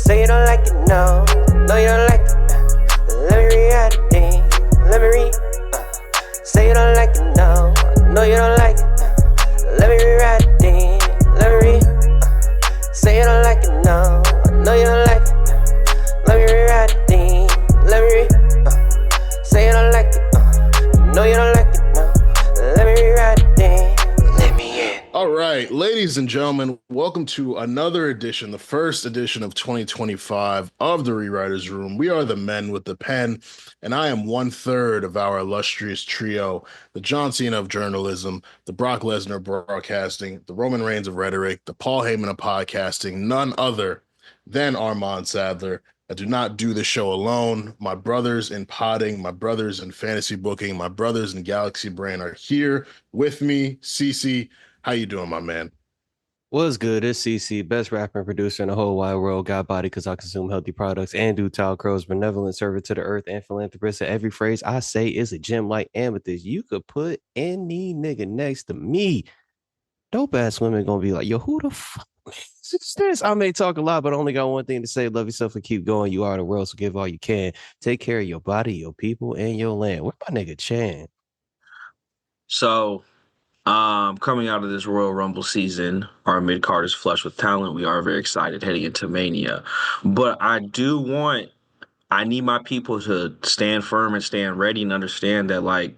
Say you don't like it, no. No, you don't like it. Let me rewrite it, then. Let me read. Say you don't like it, no. No, you don't like it. Let me rewrite it, then. Let me read. Say you don't like it, no. No, you don't like it. Let me rewrite it, then. Let me read. Say you don't like it. No, you don't like it, no. Let me rewrite it, then. Let me in. All right, ladies and gentlemen, welcome to another edition, the first edition of 2025 of the Rewriters Room. We are the men with the pen, and I am 1/3 of our illustrious trio, the John Cena of journalism, the Brock Lesnar of broadcasting, the Roman Reigns of rhetoric, the Paul Heyman of podcasting, none other than Armand Sadler. I do not do the show alone. My brothers in potting, my brothers in fantasy booking, my brothers in Galaxy Brain are here with me. CC, how you doing, my man? What's good? It's CC, best rapper and producer in the whole wide world. Got body because I consume healthy products and do tile crows. Benevolent servant to the earth and philanthropist. Every phrase I say is a gem like amethyst. You could put any nigga next to me. Dope ass women gonna be like, yo, who the fuck is this? I may talk a lot, but I only got one thing to say. Love yourself and keep going. You are the world, so give all you can. Take care of your body, your people, and your land. Where my nigga Chan? So, coming out of this Royal Rumble season, our mid card is flush with talent. We are very excited heading into Mania. But I need my people to stand firm and stand ready and understand that, like,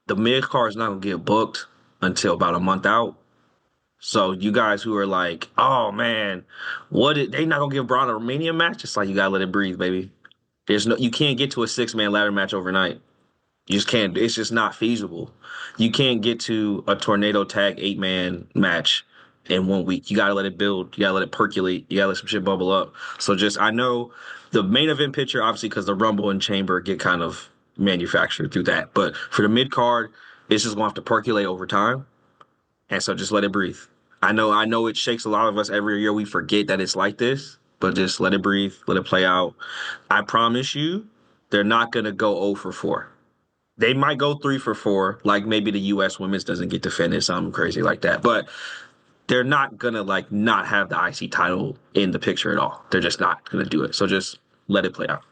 the mid card is not going to get booked until about a month out. So you guys who are like, oh man, they not gonna give Braun a Mania match? It's like, you gotta let it breathe, baby. You can't get to a 6-man ladder match overnight. You just can't. It's just not feasible. You can't get to a tornado tag 8-man match in 1 week. You gotta let it build. You gotta let it percolate. You gotta let some shit bubble up. So I know the main event picture, obviously, because the Rumble and Chamber get kind of manufactured through that. But for the mid card, it's just gonna have to percolate over time. And so just let it breathe. I know it shakes a lot of us every year. We forget that it's like this, but just let it breathe, let it play out. I promise you, they're not going to go 0 for 4. They might go 3 for 4, like maybe the U.S. women's doesn't get defended, something crazy like that. But they're not going to, like, not have the IC title in the picture at all. They're just not going to do it. So just let it play out.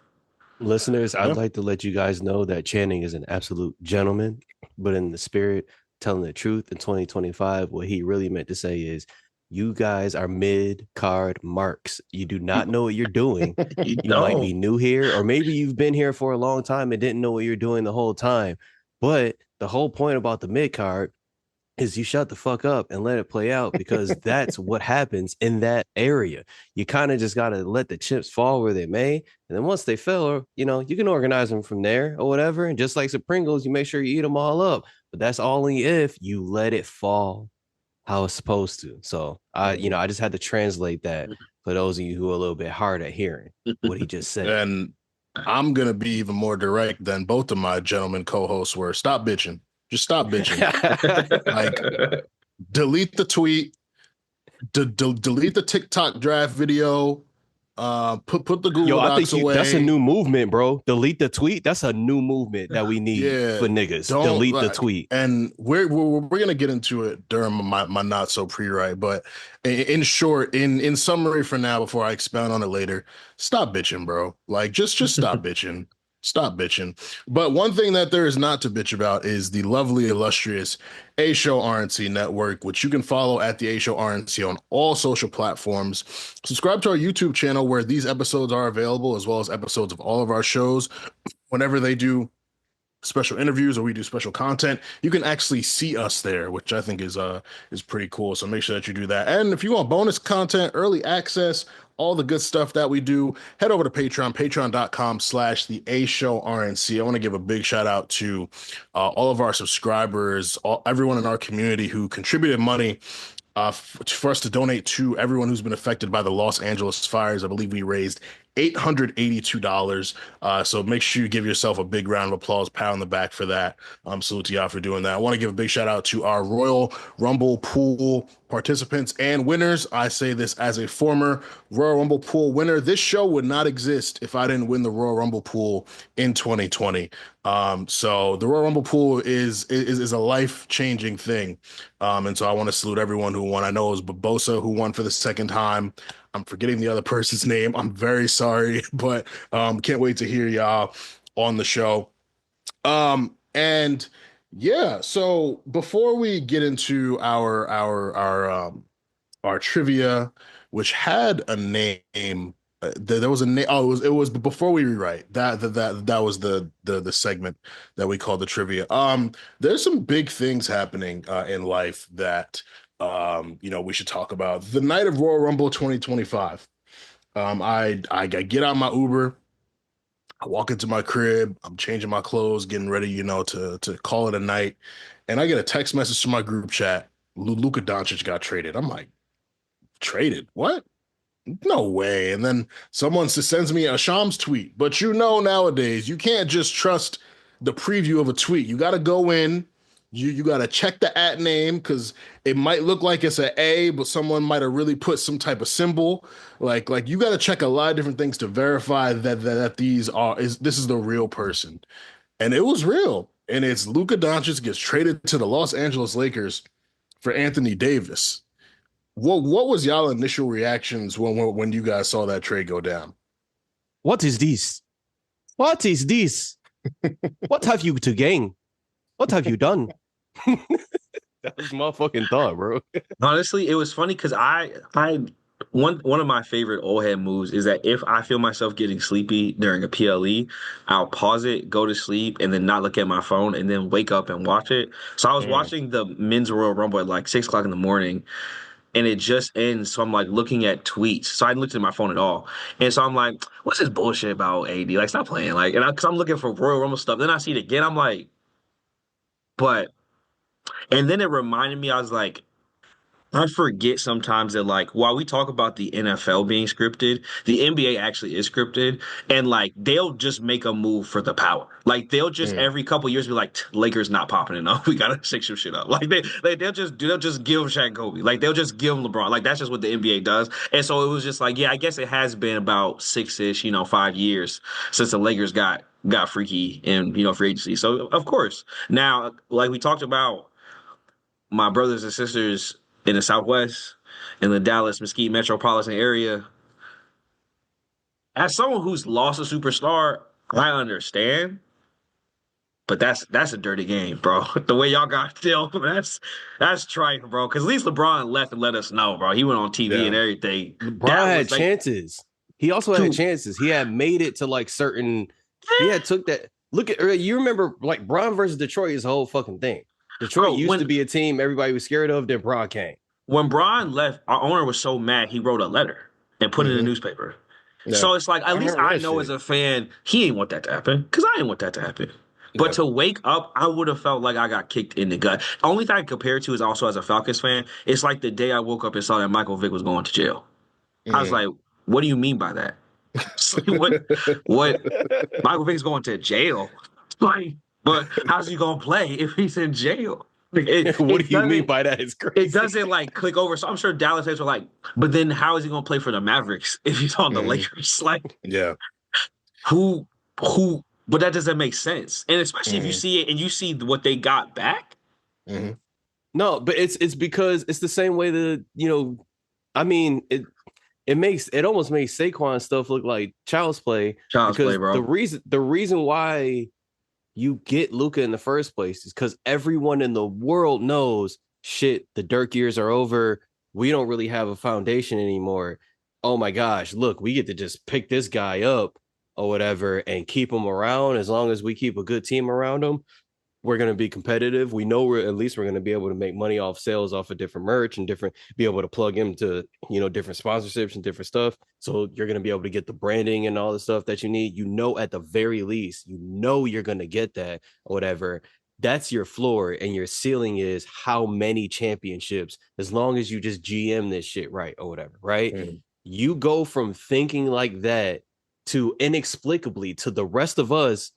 Listeners, I'd like to let you guys know that Channing is an absolute gentleman, but in the spirit, telling the truth in 2025, what he really meant to say is, you guys are mid-card marks. You do not know what you're doing. You might be new here, or maybe you've been here for a long time and didn't know what you're doing the whole time. But the whole point about the mid-card is you shut the fuck up and let it play out, because that's what happens in that area. You kind of just got to let the chips fall where they may. And then once they fell, you can organize them from there or whatever. And just like some Pringles, you make sure you eat them all up. But that's only if you let it fall how it's supposed to. So I just had to translate that for those of you who are a little bit hard at hearing what he just said. And I'm going to be even more direct than both of my gentlemen co-hosts were. Stop bitching. Just stop bitching. Like, delete the tweet, delete the TikTok draft video, put the Google Docs away. That's a new movement, bro. Delete the tweet. That's a new movement that we need for niggas. Delete the tweet. And we're gonna get into it during my not so pre-write, but in short, in summary for now, before I expound on it later, stop bitching, bro. Like, just stop bitching. Stop bitching. But one thing that there is not to bitch about is the lovely, illustrious A Show RNC network, which you can follow at the A Show RNC on all social platforms. Subscribe to our YouTube channel, where these episodes are available, as well as episodes of all of our shows. Whenever they do special interviews or we do special content, you can actually see us there, which I think is pretty cool. So make sure that you do that. And if you want bonus content, early access, all the good stuff that we do, head over to Patreon, patreon.com/the A Show RNC. I want to give a big shout out to all of our subscribers, everyone in our community who contributed money for us to donate to everyone who's been affected by the Los Angeles fires. I believe we raised $882. So make sure you give yourself a big round of applause, pat on the back for that. Salute to y'all for doing that. I want to give a big shout out to our Royal Rumble pool participants and winners. I say this as a former Royal Rumble pool winner. This show would not exist if I didn't win the Royal Rumble pool in 2020. So the Royal Rumble pool is a life-changing thing. And so I want to salute everyone who won. I know it was Barbosa who won for the second time. I'm forgetting the other person's name. I'm very sorry, but can't wait to hear y'all on the show. And yeah, so before we get into our trivia, which had a name. There was a name. Oh, it was before we rewrite that was the segment that we called the trivia. There's some big things happening in life that we should talk about. The night of Royal Rumble 2025. I get out my Uber. I walk into my crib. I'm changing my clothes, getting ready, to call it a night, and I get a text message from my group chat. Luka Doncic got traded. I'm like, traded? What? No way. And then someone sends me a Shams tweet. But nowadays, you can't just trust the preview of a tweet. You got to go in. You got to check the @ name because it might look like it's an A, but someone might have really put some type of symbol. Like you got to check a lot of different things to verify that this is the real person. And it was real. And it's Luka Doncic gets traded to the Los Angeles Lakers for Anthony Davis. What was y'all initial reactions when you guys saw that trade go down? What is this? What is this? What have you to gain? What have you done? That was my fucking thought, bro. Honestly, it was funny because one of my favorite old head moves is that if I feel myself getting sleepy during a PLE, I'll pause it, go to sleep, and then not look at my phone, and then wake up and watch it. So I was watching the Men's Royal Rumble at like 6:00 in the morning. And it just ends. So I'm like looking at tweets. So I didn't look at my phone at all. And so I'm like, what's this bullshit about AD? Like, stop playing. Like, because I'm looking for Royal Rumble stuff. Then I see it again. I'm like, and then it reminded me, I was like, I forget sometimes that, like, while we talk about the NFL being scripted, the NBA actually is scripted, and like they'll just make a move for the power. Like they'll just every couple years be like, Lakers not popping enough, we gotta shake some shit up. Like they'll just give Shaq and Kobe. Like they'll just give LeBron. Like that's just what the NBA does. And so it was just like, yeah, I guess it has been about 6-ish, 5 years since the Lakers got freaky in free agency. So of course, now like we talked about, my brothers and sisters in the Southwest, in the Dallas Mesquite metropolitan area. As someone who's lost a superstar, I understand, but that's a dirty game, bro. The way y'all got still, that's trite, bro. Because at least LeBron left and let us know, bro. He went on TV and everything. LeBron had chances. He also had chances. He had made it to like certain. He had took that. Look at you. Remember like Bron versus Detroit is the whole fucking thing. Detroit used to be a team everybody was scared of. Then Bron came. When Bron left, our owner was so mad he wrote a letter and put it in the newspaper. Yeah. So it's like, at least I know as a fan, he ain't want that to happen because I ain't want that to happen. But to wake up, I would have felt like I got kicked in the gut. The only thing I can compare it to is also as a Falcons fan, it's like the day I woke up and saw that Michael Vick was going to jail. I was like, what do you mean by that? what? Michael Vick's going to jail? Like, but how's he going to play if he's in jail? What do you mean by that? It's crazy. It doesn't like click over. So I'm sure Dallas fans were like, but then how is he going to play for the Mavericks if he's on the Lakers? Like, who? But that doesn't make sense. And especially if you see it and you see what they got back. No, but it's because it's the same way that, I mean, it almost makes Saquon stuff look like child's play. Child's play, bro. The reason why you get Luka in the first place is because everyone in the world knows, shit, the Dirk years are over. We don't really have a foundation anymore. Oh my gosh, look, we get to just pick this guy up or whatever and keep him around. As long as we keep a good team around him, we're going to be competitive. We know we're going to be able to make money off sales off of different merch and be able to plug into, different sponsorships and different stuff. So you're going to be able to get the branding and all the stuff that you need. At the very least, you're going to get that or whatever. That's your floor, and your ceiling is how many championships, as long as you just GM this shit right or whatever, right? You go from thinking like that to inexplicably to the rest of us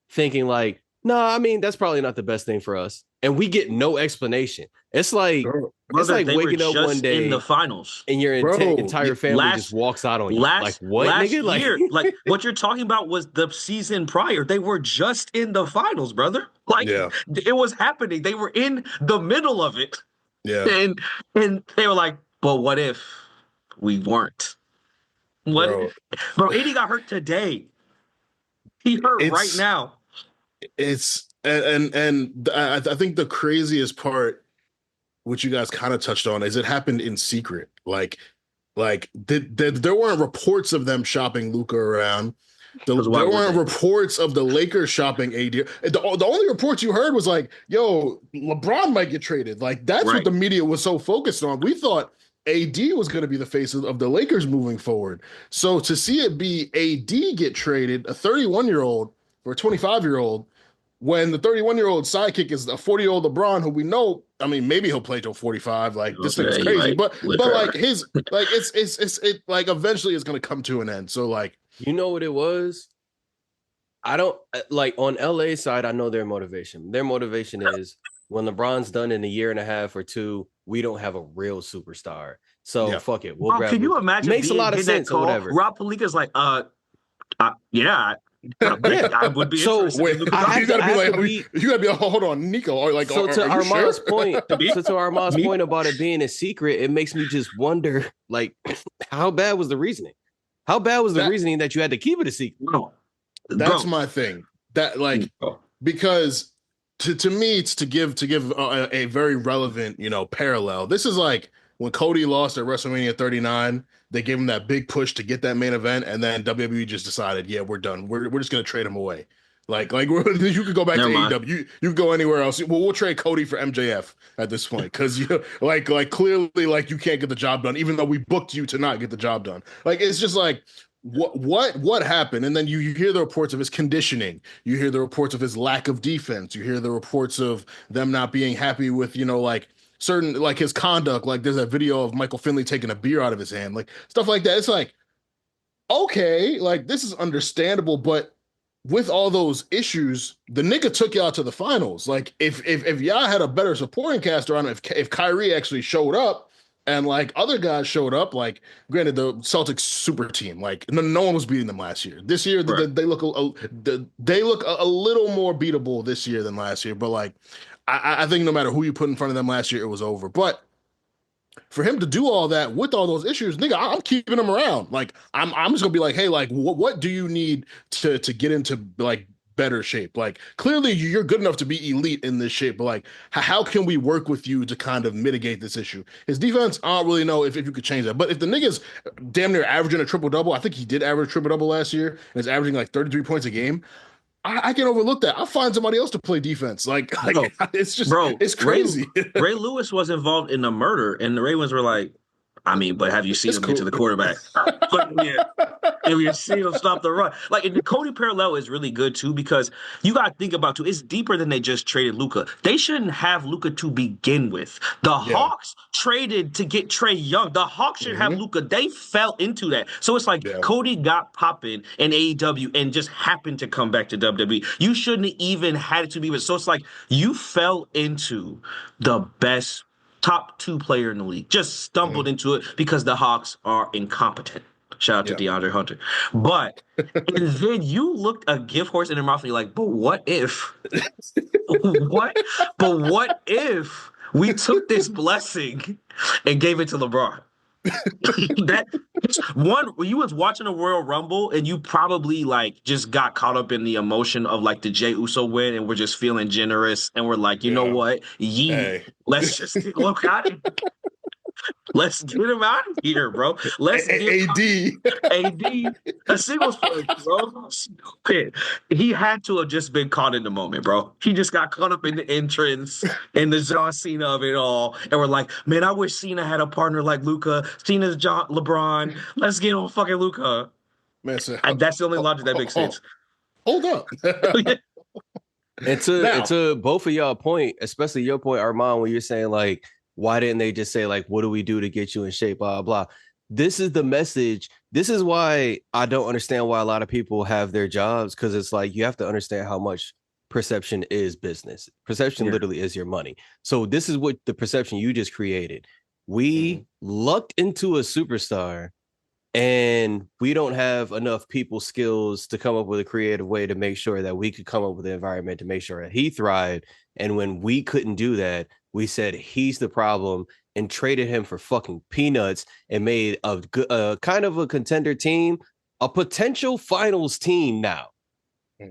thinking like, no, I mean, that's probably not the best thing for us. And we get no explanation. It's like waking up one day in the finals and your entire family just walks out on you. Like, what, nigga? Year, like what you're talking about was the season prior. They were just in the finals, brother. Like, it was happening. They were in the middle of it. Yeah. And they were like, but what if we weren't? What, Bro, bro? AD got hurt today. He hurt right it's now. I think the craziest part, which you guys kind of touched on, is it happened in secret. There weren't reports of them shopping Luka around. Because why There would weren't they? reports of the Lakers shopping AD. The only reports you heard was like, yo, LeBron might get traded. Like, that's what Right. the media was so focused on. We thought AD was going to be the face of the Lakers moving forward. So to see it be AD get traded, a 31-year-old for a 25-year-old, when the 31-year-old sidekick is a 40-year-old LeBron, who we know, I mean, maybe he'll play till 45. Like, this thing is Yeah, he crazy. might But live like forever. his, like it like eventually it's gonna come to an end. So like, You know what it was? I don't like on LA side. I know their motivation. Their motivation is when LeBron's done in a year and a half or two, we don't have a real superstar. So Yeah. fuck it. We'll Bro, grab can you Luka. imagine Makes a lot of getting that sense or call? whatever. Rob Pelinka's like, yeah, I would be So, interested. wait, in Luka I have you gotta to- be I have like, to be- you gotta be like, hold on, Nico, or like, So to are you Armand's sure? point, Me? so to Armand's Me? point about it being a secret, it makes me just wonder, like, how bad was the reasoning? How bad was the That- reasoning that you had to keep it a secret? Bro, That's bro. my thing. That like, because to me, it's to give a very relevant, parallel. This is like when Cody lost at WrestleMania 39. They gave him that big push to get that main event, and then WWE just decided, yeah, we're done. We're just gonna trade him away. You could go back Never to mind. AEW. You could go anywhere else. Well, we'll trade Cody for MJF at this point because you like clearly like you can't get the job done, even though we booked you to not get the job done. Like it's just like what happened, and then you hear the reports of his conditioning, you hear the reports of his lack of defense, you hear the reports of them not being happy with like certain like his conduct. Like there's a video of Michael Finley taking a beer out of his hand, like stuff like that. It's like, okay, like this is understandable, but with all those issues, the nigga took y'all to the finals. Like if y'all had a better supporting cast around, if Kyrie actually showed up and like other guys showed up, like granted the Celtics super team, like no one was beating them last year. This year Right. they look a little more beatable this year than last year. But like I think no matter who you put in front of them last year, it was over. But for him to do all that with all those issues, nigga, I'm keeping him around. Like I'm just gonna be like, hey, like what do you need to get into like better shape? Like clearly you're good enough to be elite in this shape, but like how can we work with you to kind of mitigate this issue? His defense, I don't really know if you could change that. But if the nigga's damn near averaging a triple double, I think he did average triple double last year, and is averaging like 33 points a game. I can overlook that. I'll find somebody else to play defense. Like Bro, it's just bro, it's crazy. Ray Lewis was involved in the murder, and the Ravens were like, I mean, but have you seen It's him get to cool. the quarterback? But yeah, and we see him stop the run. Like, and the Cody parallel is really good too because you got to think about too. It's deeper than they just traded Luka. They shouldn't have Luka to begin with. The Hawks traded to get Trae Young. The Hawks should have Luka. They fell into that. So it's like Yeah. Cody got popping in AEW and just happened to come back to WWE. You shouldn't even had it to be with. So it's like you fell into the best top 2 player in the league. Just stumbled into it because the Hawks are incompetent. Shout out to DeAndre Hunter. But and then you looked a gift horse in their mouth and you're like, but what if what if we took this blessing and gave it to LeBron? That one when you was watching the Royal Rumble and you probably like just got caught up in the emotion of like the Jey Uso win and we're just feeling generous and we're like, you know what? Hey. Let's just look out. Let's get him out of here, bro. Let's get AD a singles play, bro. Stupid. He had to have just been caught in the moment, bro. He just got caught up in the entrance and the John Cena of it all. And we're like, man, I wish Cena had a partner like Luka. Cena's LeBron. Let's get on fucking Luka. Man, so, And that's the only logic that makes sense. Hold up. And to both of y'all point, especially your point, Armand, when you're saying like, why didn't they just say like, what do we do to get you in shape, blah, blah. This is the message. This is why I don't understand why a lot of people have their jobs, because it's like you have to understand how much perception is business. Perception literally is your money. So this is what the perception you just created. We lucked into a superstar And we don't have enough people skills to come up with a creative way to make sure that we could come up with an environment to make sure that he thrived. And when we couldn't do that, we said he's the problem and traded him for fucking peanuts and made a kind of a contender team, a potential finals team now.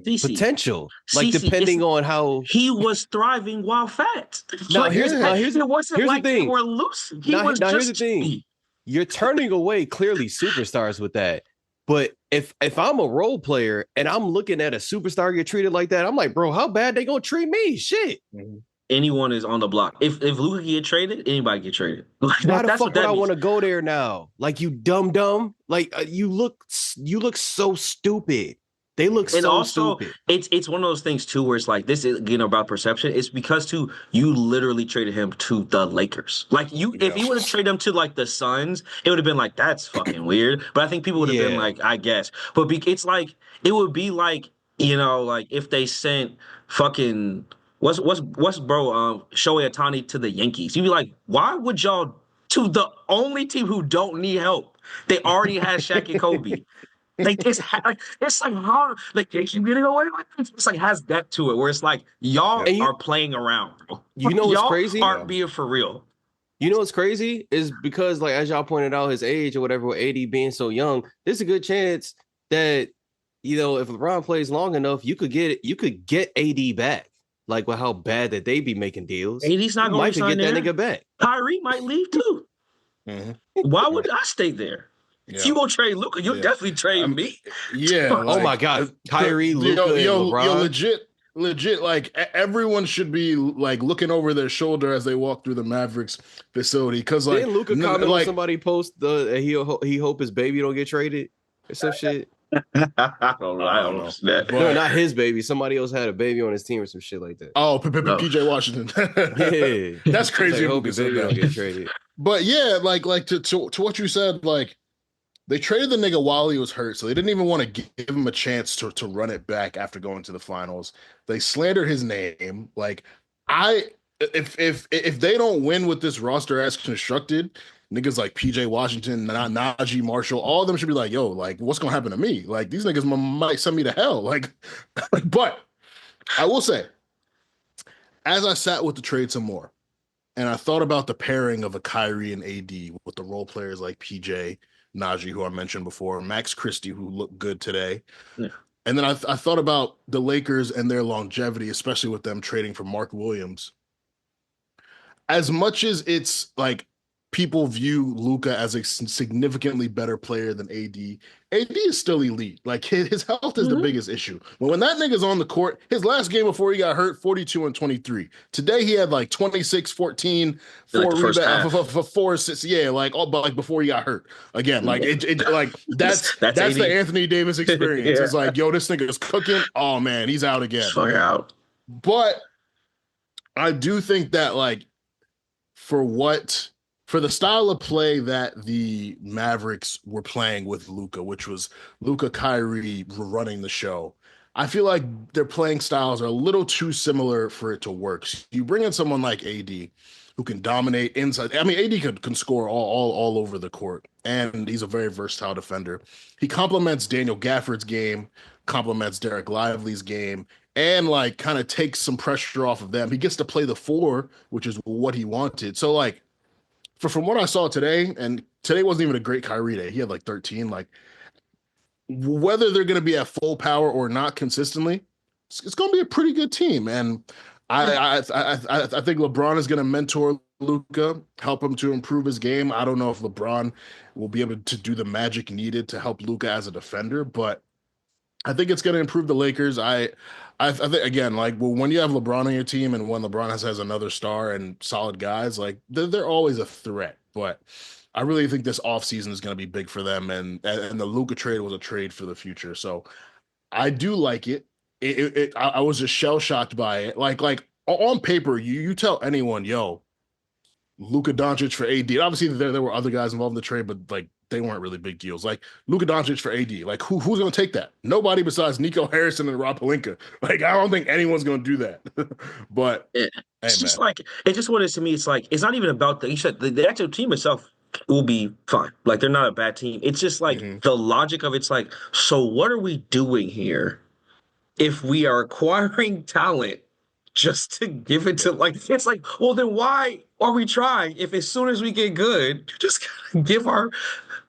Potential, like depending on how he was thriving while fat. Now here's the thing. They were loose. Here's the thing. You're turning away clearly superstars with that. But if I'm a role player and I'm looking at a superstar get treated like that, I'm like, bro, how bad they gonna treat me? Shit. Anyone is on the block. If Luka get traded, anybody get traded. Like, why the fuck would I want to go there now? Like, you dumb. Like you look so stupid. They look so stupid. It's one of those things too, where it's like, this is, you know, about perception. It's because too, you literally traded him to the Lakers. Like, if you would have traded him to like the Suns, it would have been like, that's fucking weird. But I think people would have been like, I guess. But it's like, it would be like, you know, like if they sent fucking what's Shohei Ohtani to the Yankees. You'd be like, why would y'all to the only team who don't need help? They already had Shaq and Kobe. Like it's like hard. Like they keep getting away with it. It's like has depth to it where it's like y'all are playing around. You know what's crazy? Aren't being for real. You know what's crazy is because, like, as y'all pointed out, his age or whatever, with AD being so young, there's a good chance that, you know, if LeBron plays long enough, you could get AD back. Like, with how bad that they be making deals, AD's not going to get that nigga back. Kyrie might leave too. Why would I stay there? Yeah. If you gonna trade Luka, you'll definitely trade me. Yeah. Oh my God, Kyrie, Luka, LeBron. Legit. Like everyone should be like looking over their shoulder as they walk through the Mavericks facility. Because like, didn't Luka comment on somebody post he hope his baby don't get traded or some shit? I don't know. No, not his baby. Somebody else had a baby on his team or some shit like that. Oh, PJ Washington. Yeah, that's crazy. I hope his baby don't get traded. But yeah, like to what you said, like. They traded the nigga while he was hurt, so they didn't even want to give him a chance to run it back after going to the finals. They slandered his name. Like, if they don't win with this roster as constructed, niggas like PJ Washington, Najee Marshall, all of them should be like, yo, like, what's gonna happen to me? Like, these niggas might send me to hell. Like, but I will say, as I sat with the trade some more, and I thought about the pairing of a Kyrie and AD with the role players like PJ, Najee, who I mentioned before, Max Christie, who looked good today. Yeah. And then I thought about the Lakers and their longevity, especially with them trading for Mark Williams. As much as it's like people view Luka as a significantly better player than AD, AD is still elite. Like his health is the biggest issue. When that nigga's on the court, his last game before he got hurt, 42 and 23. Today he had like 26, 14, 4 rebounds, 4 assists. Yeah, like all but like before he got hurt. Again, like it like that's the Anthony Davis experience. Yeah. It's like, yo, this nigga is cooking. Oh man, he's out again. Fuck out. But I do think that like for the style of play that the Mavericks were playing with Luka, which was Luka, Kyrie running the show, I feel like their playing styles are a little too similar for it to work. So you bring in someone like AD who can dominate inside. I mean, AD can score all over the court, and he's a very versatile defender. He complements Daniel Gafford's game, complements Derek Lively's game, and like kind of takes some pressure off of them. He gets to play the 4, which is what he wanted. So like, from what I saw today, and today wasn't even a great Kyrie day. He had like 13. Like, whether they're going to be at full power or not consistently, it's going to be a pretty good team. And I think LeBron is going to mentor Luka, help him to improve his game. I don't know if LeBron will be able to do the magic needed to help Luka as a defender, but I think it's going to improve the Lakers. I think, again, like when you have LeBron on your team and when LeBron has another star and solid guys, like they're always a threat. But I really think this offseason is going to be big for them. And the Luka trade was a trade for the future. So I do like it. I was just shell shocked by it. Like on paper, you tell anyone, yo, Luka Doncic for AD. Obviously, there were other guys involved in the trade, but like they weren't really big deals. Like Luka Doncic for AD. Like who's going to take that? Nobody besides Nico Harrison and Rob Pelinka. Like I don't think anyone's going to do that. But it's just like it just what it is to me. It's like it's not even about you said the actual team itself will be fine. Like they're not a bad team. It's just like Mhm. the logic of it's like, so what are we doing here if we are acquiring talent just to give it to like it's like, well then why are we trying if as soon as we get good, just gotta give our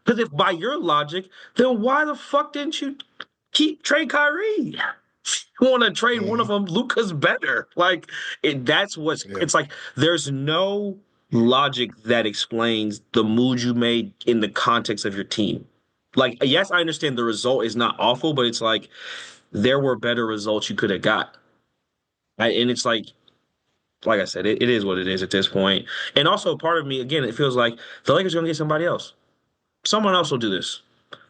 because if by your logic, then why the fuck didn't you keep trade Kyrie? You want to trade one of them? Luka's better. Like that's what's. Yeah. It's like there's no logic that explains the mood you made in the context of your team. Like yes, I understand the result is not awful, but it's like there were better results you could have got. And it's like I said, it is what it is at this point. And also, part of me, again, it feels like the Lakers are going to get somebody else. Someone else will do this.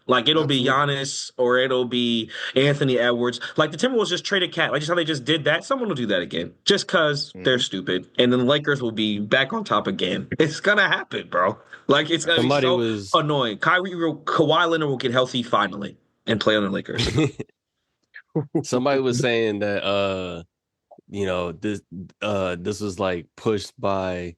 Like it'll be Absolutely. Giannis or it'll be Anthony Edwards. Like the Timberwolves just traded Cat. Like just how they just did that. Someone will do that again, just because they're Mhm. stupid. And then the Lakers will be back on top again. It's gonna happen, bro. Like it's gonna be Somebody so was annoying. Kawhi Leonard will get healthy finally and play on the Lakers. somebody was saying that this was like pushed by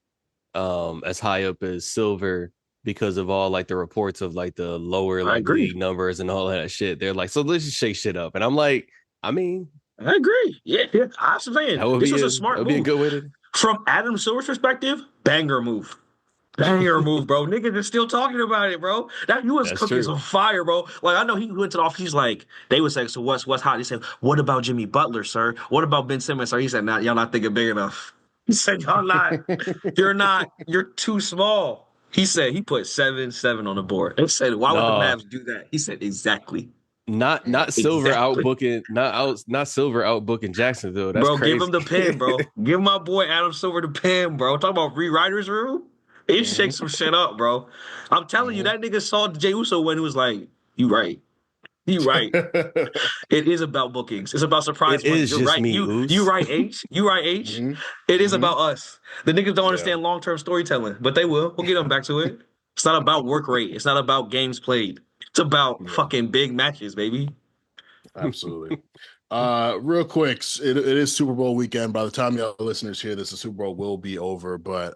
as high up as Silver because of all like the reports of like the lower I like agree. league numbers and all that shit. They're like, so let's just shake shit up. And I'm like, I mean, I agree. Yeah, I'm saying that would this be was a a smart a move good way to. from Adam Silver's perspective. Banger move. Banger move, bro. Niggas are still talking about it, bro. That US That's cookie is true. on fire, bro. Like I know he went to the office. He's like, they would say, so what's hot? He said, what about Jimmy Butler, sir? What about Ben Simmons, sir? He said, nah, y'all not thinking big enough. He said, y'all not. You're not. You're too small. He said he put 7-7 on the board. They said, why would the No, Mavs do that? He said, exactly. not Silver Exactly. outbooking, not Silver outbooking Jacksonville. That's Bro, give crazy. him the pen, bro. Give my boy Adam Silver the pen, bro. Talk about rewriters room. It Mhm. shakes some shit up, bro. I'm telling you, Mhm. that nigga saw Jay Uso when he was like, you right. You right. It is about bookings. It's about surprise It punches. is You're just right. me, You Oos. right, H. You right, H. Mhm. It is Mhm. about us. The niggas don't Yeah. understand long-term storytelling, but they will. We'll get them back to it. It's not about work rate. It's not about games played. It's about Yeah. fucking big matches, baby. Absolutely. Real quick, it is Super Bowl weekend. By the time y'all listeners hear this, the Super Bowl will be over. But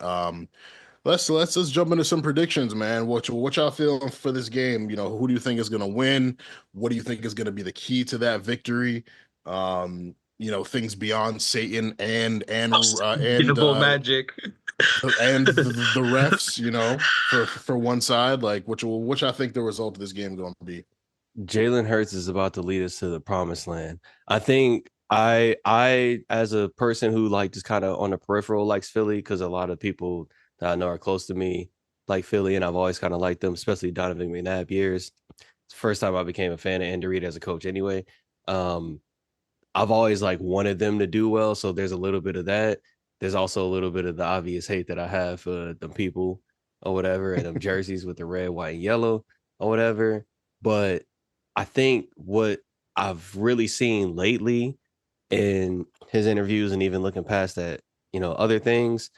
let's just jump into some predictions, man. What y'all feeling for this game? You know, who do you think is gonna win? What do you think is gonna be the key to that victory? You know, things beyond Satan Beautiful magic. the refs, you know, for one side, like which I think the result of this game is going to be. Jalen Hurts is about to lead us to the promised land. I think I as a person who like just kind of on the peripheral likes Philly because a lot of people that I know are close to me like Philly, and I've always kind of liked them, especially Donovan McNabb years. It's the first time I became a fan of Andy Reid as a coach anyway. Um, I've always like wanted them to do well, so there's a little bit of that. There's also a little bit of the obvious hate that I have for them people or whatever, and them jerseys with the red, white, and yellow or whatever. But I think what I've really seen lately in his interviews and even looking past that, other things,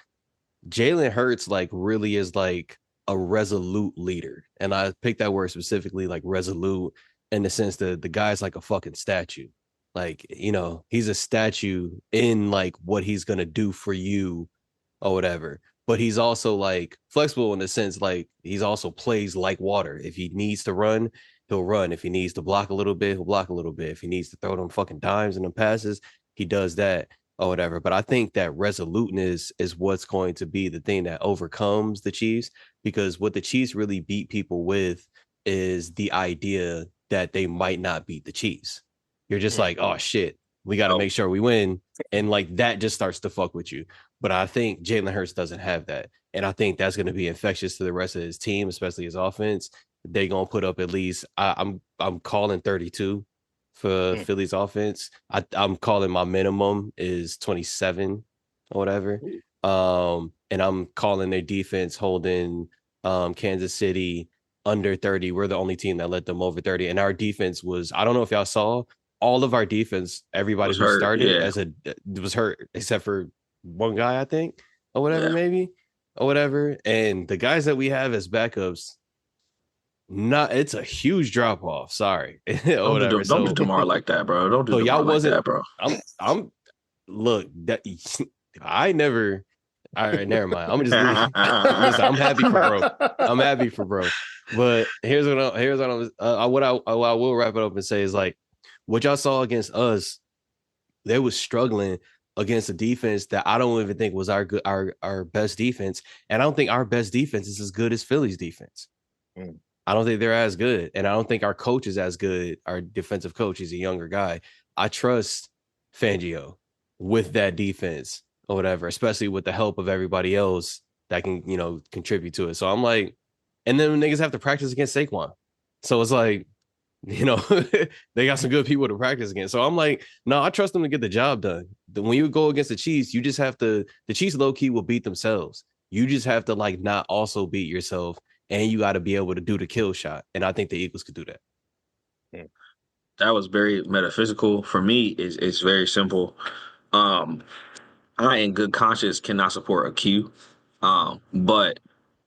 Jalen Hurts like really is like a resolute leader. And I picked that word specifically, like resolute, in the sense that the guy's like a fucking statue. Like, he's a statue in like what he's gonna do for you or whatever. But he's also like flexible in the sense like he's also plays like water. If he needs to run, he'll run. If he needs to block a little bit, he'll block a little bit. If he needs to throw them fucking dimes and them passes, he does that or whatever. But I think that resoluteness is what's going to be the thing that overcomes the Chiefs, because what the Chiefs really beat people with is the idea that they might not beat the Chiefs. You're just like, oh shit, we got to make sure we win. And like that just starts to fuck with you. But I think Jalen Hurts doesn't have that. And I think that's going to be infectious to the rest of his team, especially his offense. They're going to put up at least, I'm calling 32 for Philly's offense. I'm calling my minimum is 27 or whatever. And I'm calling their defense holding Kansas City under 30. We're the only team that let them over 30. And our defense was, I don't know if y'all saw, all of our defense, everybody Was who hurt, started was hurt except for one guy, I think, or whatever, maybe, or whatever. And the guys that we have as backups, it's a huge drop off. Sorry, or whatever. Don't do DeMar like that, bro. Don't do So DeMar y'all like wasn't. that, bro. I'm. Look, that I never. All right, never mind. I'm gonna just leave. Listen, I'm happy for bro. I'm happy for bro. But here's what I will wrap it up and say is like what y'all saw against us. They was struggling against a defense that I don't even think was our best defense, and I don't think our best defense is as good as Philly's defense. I don't think they're as good, and I don't think our coach is as good. Our defensive coach, he's a younger guy. I trust Fangio with that defense or whatever, especially with the help of everybody else that can, contribute to it. So I'm like, and then niggas have to practice against Saquon. So it's like, they got some good people to practice against. So I'm like, no, I trust them to get the job done. When you go against the Chiefs, you just have to, the Chiefs low key will beat themselves. You just have to like not also beat yourself, and you got to be able to do the kill shot. And I think the Eagles could do that. That was very metaphysical. For me, it's very simple. I, in good conscience, cannot support a Q. But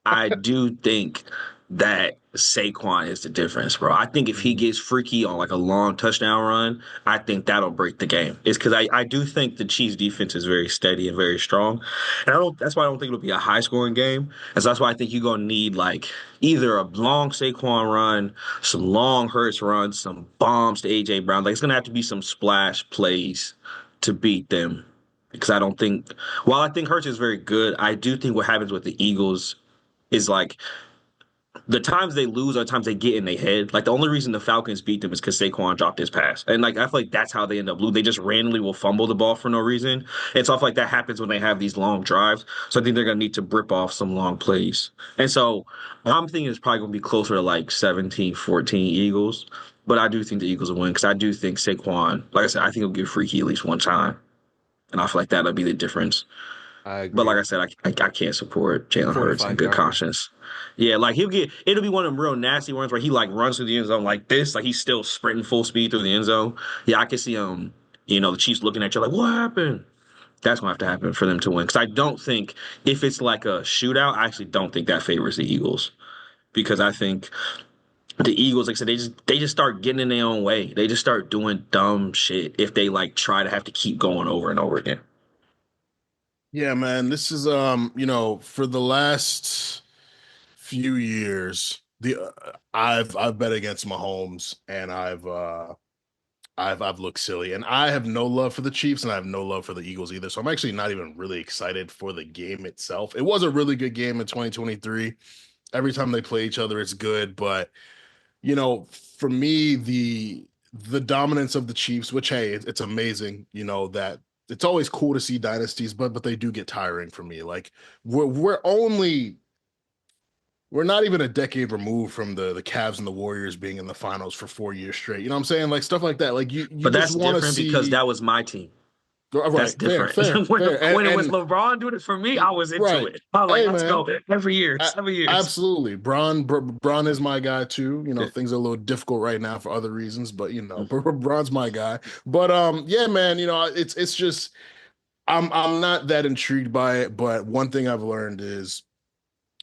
I do think that Saquon is the difference, bro. I think if he gets freaky on like a long touchdown run, I think that'll break the game. It's because I do think the Chiefs defense is very steady and very strong. And that's why I don't think it'll be a high scoring game. And so that's why I think you're gonna need like either a long Saquon run, some long Hurts runs, some bombs to AJ Brown. Like it's gonna have to be some splash plays to beat them. Because I don't think, while I think Hurts is very good, I do think what happens with the Eagles is like the times they lose are the times they get in their head. Like the only reason the Falcons beat them is because Saquon dropped his pass. And like I feel like that's how they end up losing. They just randomly will fumble the ball for no reason. And stuff like that happens when they have these long drives. So I think they're gonna need to rip off some long plays. And so I'm thinking it's probably gonna be closer to like 17-14 Eagles. But I do think the Eagles will win because I do think Saquon, like I said, I think he'll get freaky at least one time. And I feel like that'll be the difference. I agree. But like I said, I can't support Jalen Hurts in good conscience. Yeah, like it'll be one of them real nasty ones where he like runs through the end zone like this, like he's still sprinting full speed through the end zone. Yeah, I can see the Chiefs looking at you like, what happened? That's gonna have to happen for them to win. Because I don't think if it's like a shootout, I actually don't think that favors the Eagles. Because I think the Eagles, like I said, they just start getting in their own way. They just start doing dumb shit if they like try to have to keep going over and over again. Yeah, man, this is for the last few years, I've bet against Mahomes, and I've looked silly, and I have no love for the Chiefs, and I have no love for the Eagles either. So I'm actually not even really excited for the game itself. It was a really good game in 2023. Every time they play each other, it's good, but for me, the dominance of the Chiefs, which hey, it's amazing, that it's always cool to see dynasties, but they do get tiring for me. Like we're not even a decade removed from the Cavs and the Warriors being in the finals for 4 years straight. You know what I'm saying? Like stuff like that. Like you But that's just want to different see because that was my team. Right, that's different. Fair. when it was LeBron doing it for me, I was into it. I was like, let's go every year, 7 years. Absolutely. Bron is my guy too. Things are a little difficult right now for other reasons, but Bron's my guy. But yeah, man, it's just I'm not that intrigued by it, but one thing I've learned is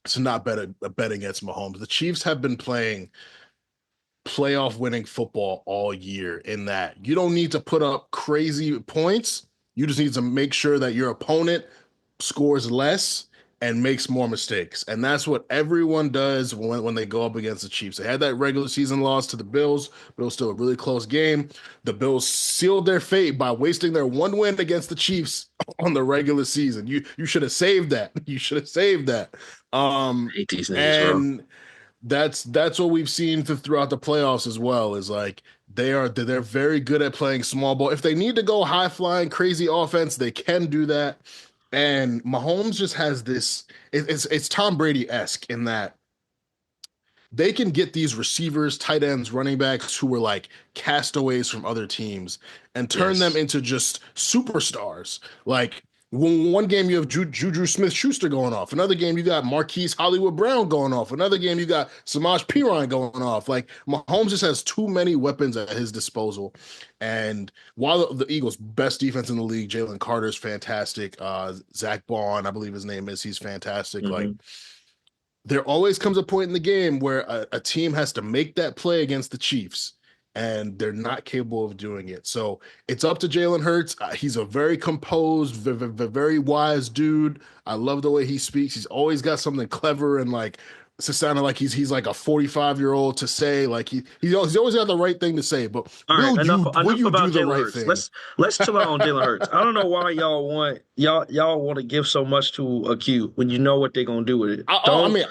to not bet against Mahomes. The Chiefs have been playing playoff winning football all year in that you don't need to put up crazy points. You just need to make sure that your opponent scores less and makes more mistakes. And that's what everyone does when they go up against the Chiefs. They had that regular season loss to the Bills, but it was still a really close game. The Bills sealed their fate by wasting their one win against the Chiefs on the regular season. You should have saved that. You should have saved that. Hate these niggas, and bro. That's what we've seen throughout the playoffs as well, is like they're very good at playing small ball. If they need to go high flying crazy offense, they can do that. And Mahomes just has this, it's Tom Brady-esque in that they can get these receivers, tight ends, running backs who were like castaways from other teams and turn them into just superstars. Like one game you have Juju Smith-Schuster going off. Another game you got Marquise Hollywood Brown going off. Another game you got Samaj Piran going off. Like Mahomes just has too many weapons at his disposal. And while the Eagles' best defense in the league, Jalen Carter's fantastic. Zach Bond, I believe his name is, he's fantastic. Mm-hmm. Like there always comes a point in the game where a team has to make that play against the Chiefs. and they're not capable of doing it. So it's up to Jalen Hurts. He's a very composed, very wise dude. I love the way he speaks. He's always got something clever and like to sound like he's like a 45-year-old to say, like he's always got the right thing to say. But All right, enough you about do the Jalen right Hurts. thing? Let's chill out on Jalen Hurts. I don't know why y'all want to give so much to a Q when you know what they're gonna do with it. I mean,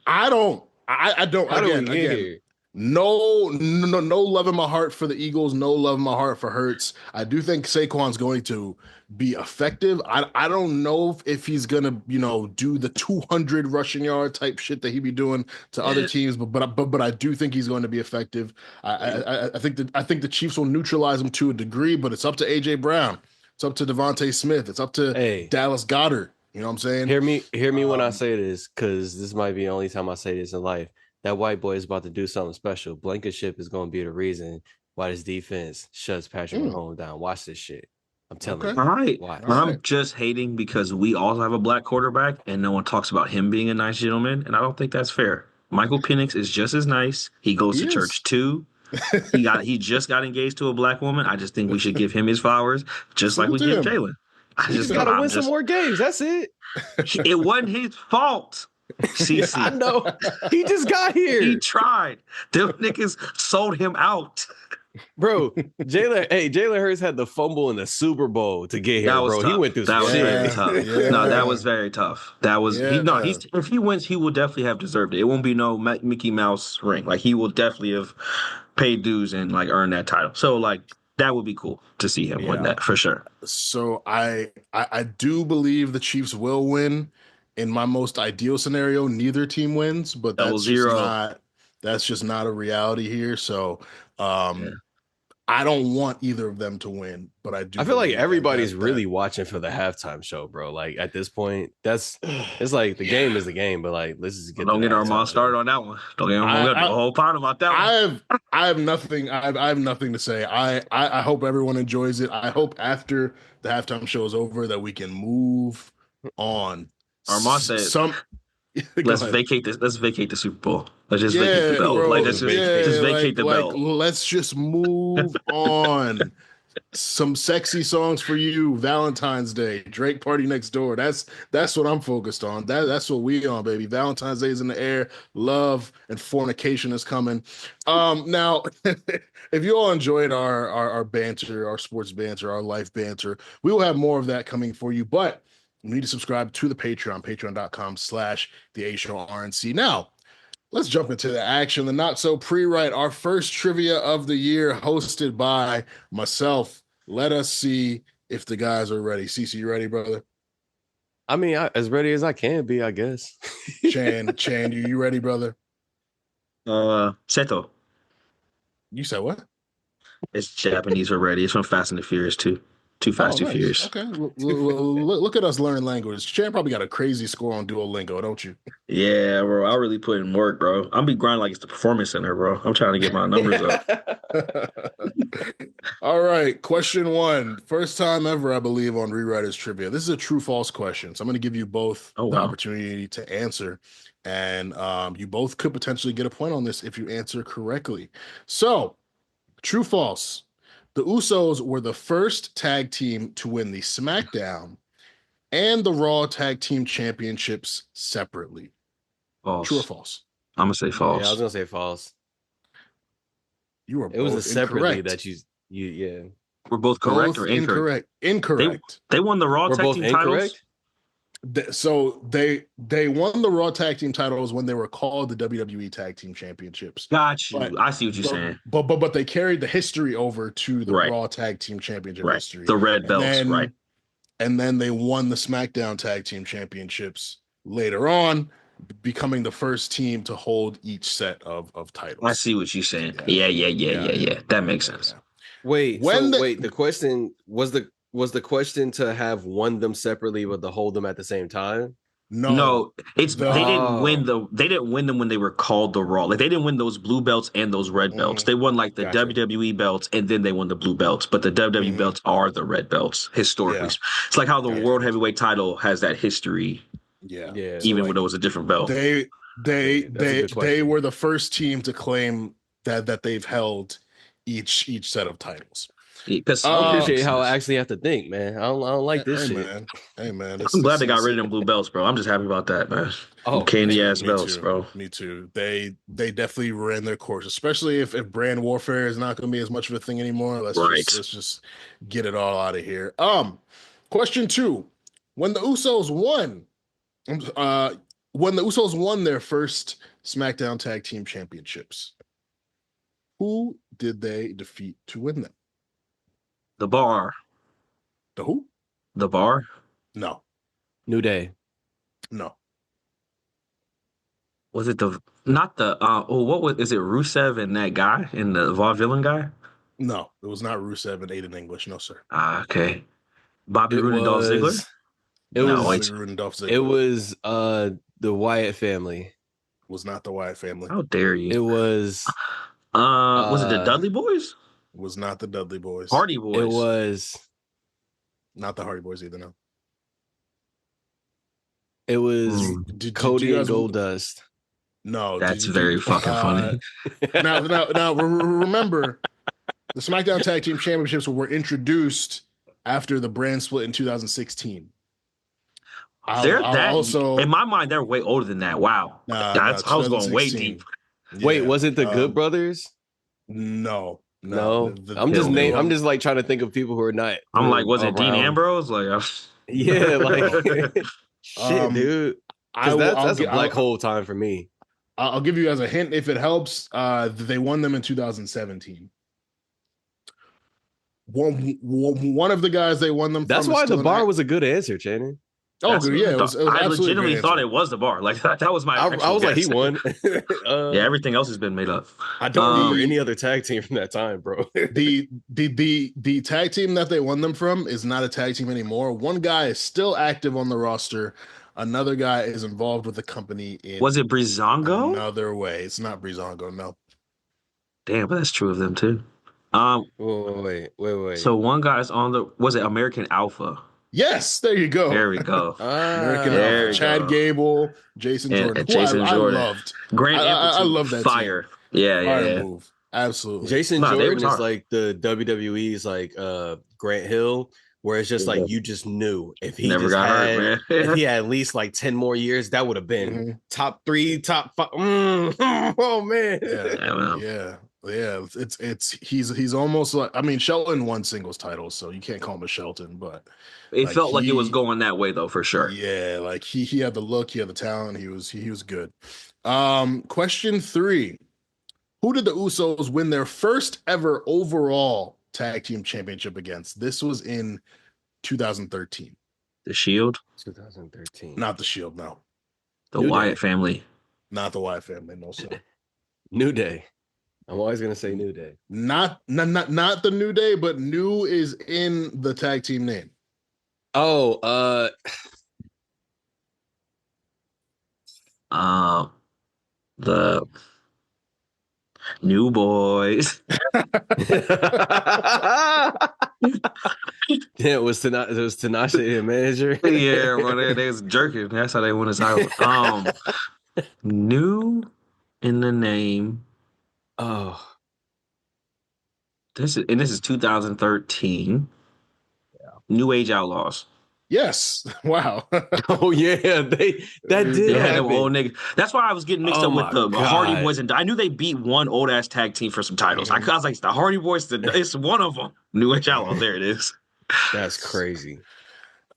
I don't. How do we get here? No love in my heart for the Eagles. No love in my heart for Hurts. I do think Saquon's going to be effective. I don't know if he's gonna do the 200 rushing yard type shit that he'd be doing to other teams, but I do think he's going to be effective. I think the Chiefs will neutralize him to a degree, but it's up to AJ Brown. It's up to Devontae Smith. It's up to Dallas Goedert. You know what I'm saying? Hear me when I say this, because this might be the only time I say this in life. That white boy is about to do something special. Blankenship is going to be the reason why this defense shuts Patrick Mahomes down. Watch this shit. I'm telling you. All right. Watch. I'm just hating because we also have a black quarterback and no one talks about him being a nice gentleman, and I don't think that's fair. Michael Penix is just as nice. He goes to church too. He just got engaged to a black woman. I just think we should give him his flowers, just like we give Jalen. He just got to win some more games. That's it. It wasn't his fault. CC. I know. He just got here. He tried. Them niggas sold him out. Bro, Jalen Hurts had the fumble in the Super Bowl to get here, bro. Tough. He went through that some was shit. very tough. Yeah. No, that was very tough. That was if he wins, he will definitely have deserved it. It won't be no Mickey Mouse ring. Like he will definitely have paid dues and like earned that title. So like that would be cool to see him win that for sure. So I do believe the Chiefs will win. In my most ideal scenario, neither team wins, but that's just not a reality here. So I don't want either of them to win, but I do. I feel like everybody's really watching for the halftime show, bro. Like at this point, it's like the game is the game, but like let's just get. Don't get Armand started on that one. Don't get Armand the whole pot about that one. I have nothing. I have nothing to say. I hope everyone enjoys it. I hope after the halftime show is over that we can move on. Armand said, let's vacate this. Let's vacate the Super Bowl. Let's just vacate the belt. Bro, like, just vacate the belt. Let's just move on. Some sexy songs for you. Valentine's Day. Drake Party Next Door. That's what I'm focused on. That's what we on, baby. Valentine's Day is in the air. Love and fornication is coming. Now, if you all enjoyed our banter, our sports banter, our life banter, we will have more of that coming for you. But you need to subscribe to the patreon.com/the8showrnc. Now, let's jump into the action. The Not So Pre-Write, our first trivia of the year, hosted by myself. Let us see if the guys are ready. CC, you ready, brother? I mean, as ready as I can be, I guess. Chan, you ready, brother? Seto. You said what? It's Japanese already. It's from Fast and the Furious too. Too Fast, Too Furious. Okay. Look at us learn language. Chan probably got a crazy score on Duolingo, don't you? Yeah, bro. I really put in work, bro. I'm be grinding like it's the performance center, bro. I'm trying to get my numbers up. All right. Question 1. First time ever, I believe, on Rewriters Trivia. This is a true-false question. So I'm going to give you both the opportunity to answer. And you both could potentially get a point on this if you answer correctly. So, true-false. The Usos were the first tag team to win the SmackDown and the Raw Tag Team Championships separately. False. True or false? I'm going to say false. Yeah, I was going to say false. You were It was both the separately incorrect. that you We're both correct or incorrect? Incorrect. They won the Raw We're Tag both Team incorrect? titles? So they won the Raw Tag Team titles when they were called the WWE Tag Team Championships. Got you. I see what you're saying. But they carried the history over to the Right. Raw Tag Team Championship Right. history. The red belts, right. And then they won the SmackDown Tag Team Championships later on, becoming the first team to hold each set of titles. I see what you're saying. Yeah. That makes sense. Wait, the question was the question to have won them separately but to hold them at the same time? No, they didn't win them when they were called the Raw. Like they didn't win those blue belts and those red belts. They won like the WWE belts and then they won the blue belts. But the WWE belts are the red belts historically. Yeah. It's like how the World Heavyweight title has that history. Yeah. Even when it was a different belt. They were the first team to claim that they've held each set of titles. Because I appreciate how I actually have to think, man. I don't like this shit. Man. Hey man, I'm glad they got rid of them blue belts, bro. I'm just happy about that, man. Oh, Candy ass me belts, too. bro. Me too. They definitely ran their course, especially if brand warfare is not going to be as much of a thing anymore. Let's just get it all out of here. Question 2: when the Usos won their first SmackDown Tag Team Championships, who did they defeat to win them? The Bar. The who? The Bar? No. New Day. No. Was it not the is it Rusev and that guy and the Vaudevillain guy? No, it was not Rusev and Aiden English. No, sir. Okay. Bobby Roode and Dolph Ziggler? It was Bobby Roode and Dolph Ziggler. It was the Wyatt family. Was not the Wyatt family. How dare you? It was was it the Dudley Boys? Was not the Dudley Boys. Hardy Boys. It was not the Hardy Boys either. No. It was Cody and Goldust. No, that's very fucking funny. Now, remember, the SmackDown Tag Team Championships were introduced after the brand split in 2016. In my mind, they're way older than that. Wow, I was going way deep. Yeah. Wait, was it the Good Brothers? No. I'm just like trying to think of people who are not. I'm like, was it Dean Ambrose? Like, yeah, like shit, dude. That's a black hole time for me. I'll give you as a hint if it helps. They won them in 2017. One of the guys they won them. That's why the Bar was a good answer, Channing. Oh, yeah. I legitimately thought it was the Bar. Like that was my. I was like, he won. Yeah, everything else has been made up. I don't remember any other tag team from that time, bro. the tag team that they won them from is not a tag team anymore. One guy is still active on the roster. Another guy is involved with the company. Was it Breezango? Another way. It's not Breezango. No. Damn, but that's true of them too. Wait. So one guy's was it American Alpha? Yes, there you go. There we go. American Alpha. Chad Gable, Jason Jordan. Jordan. I loved. Grant I love that fire. Team. Yeah. Move. Absolutely. Jason Jordan is like the WWE's like Grant Hill, where it's just like you just knew if he never got hurt, man. If he had at least like 10 more years, that would have been top 3, top 5. Oh man. Yeah. He's almost like, I mean, Shelton won singles titles, so you can't call him a Shelton, but it felt like it was going that way though, for sure. Yeah, like he had the look, he had the talent, he was good. Question 3. Who did the Usos win their first ever overall tag team championship against? This was in 2013. The Shield? 2013. Not the Shield, no. The Wyatt family. Not the Wyatt family, no sir. New Day. I'm always gonna say New Day. Not the New Day, but New is in the tag team name. Oh, the New Boys. Yeah, it was Tinashe the manager. Yeah, well, they was jerking. That's how they won his title. New in the name. Oh, this is 2013. Yeah. New Age Outlaws. Yes. Wow. Oh yeah, that did had happen. them old niggas. That's why I was getting mixed up with the Hardy Boys, and I knew they beat one old ass tag team for some titles. I was like, the Hardy Boys, it's one of them. New Age Outlaws. There it is. That's crazy.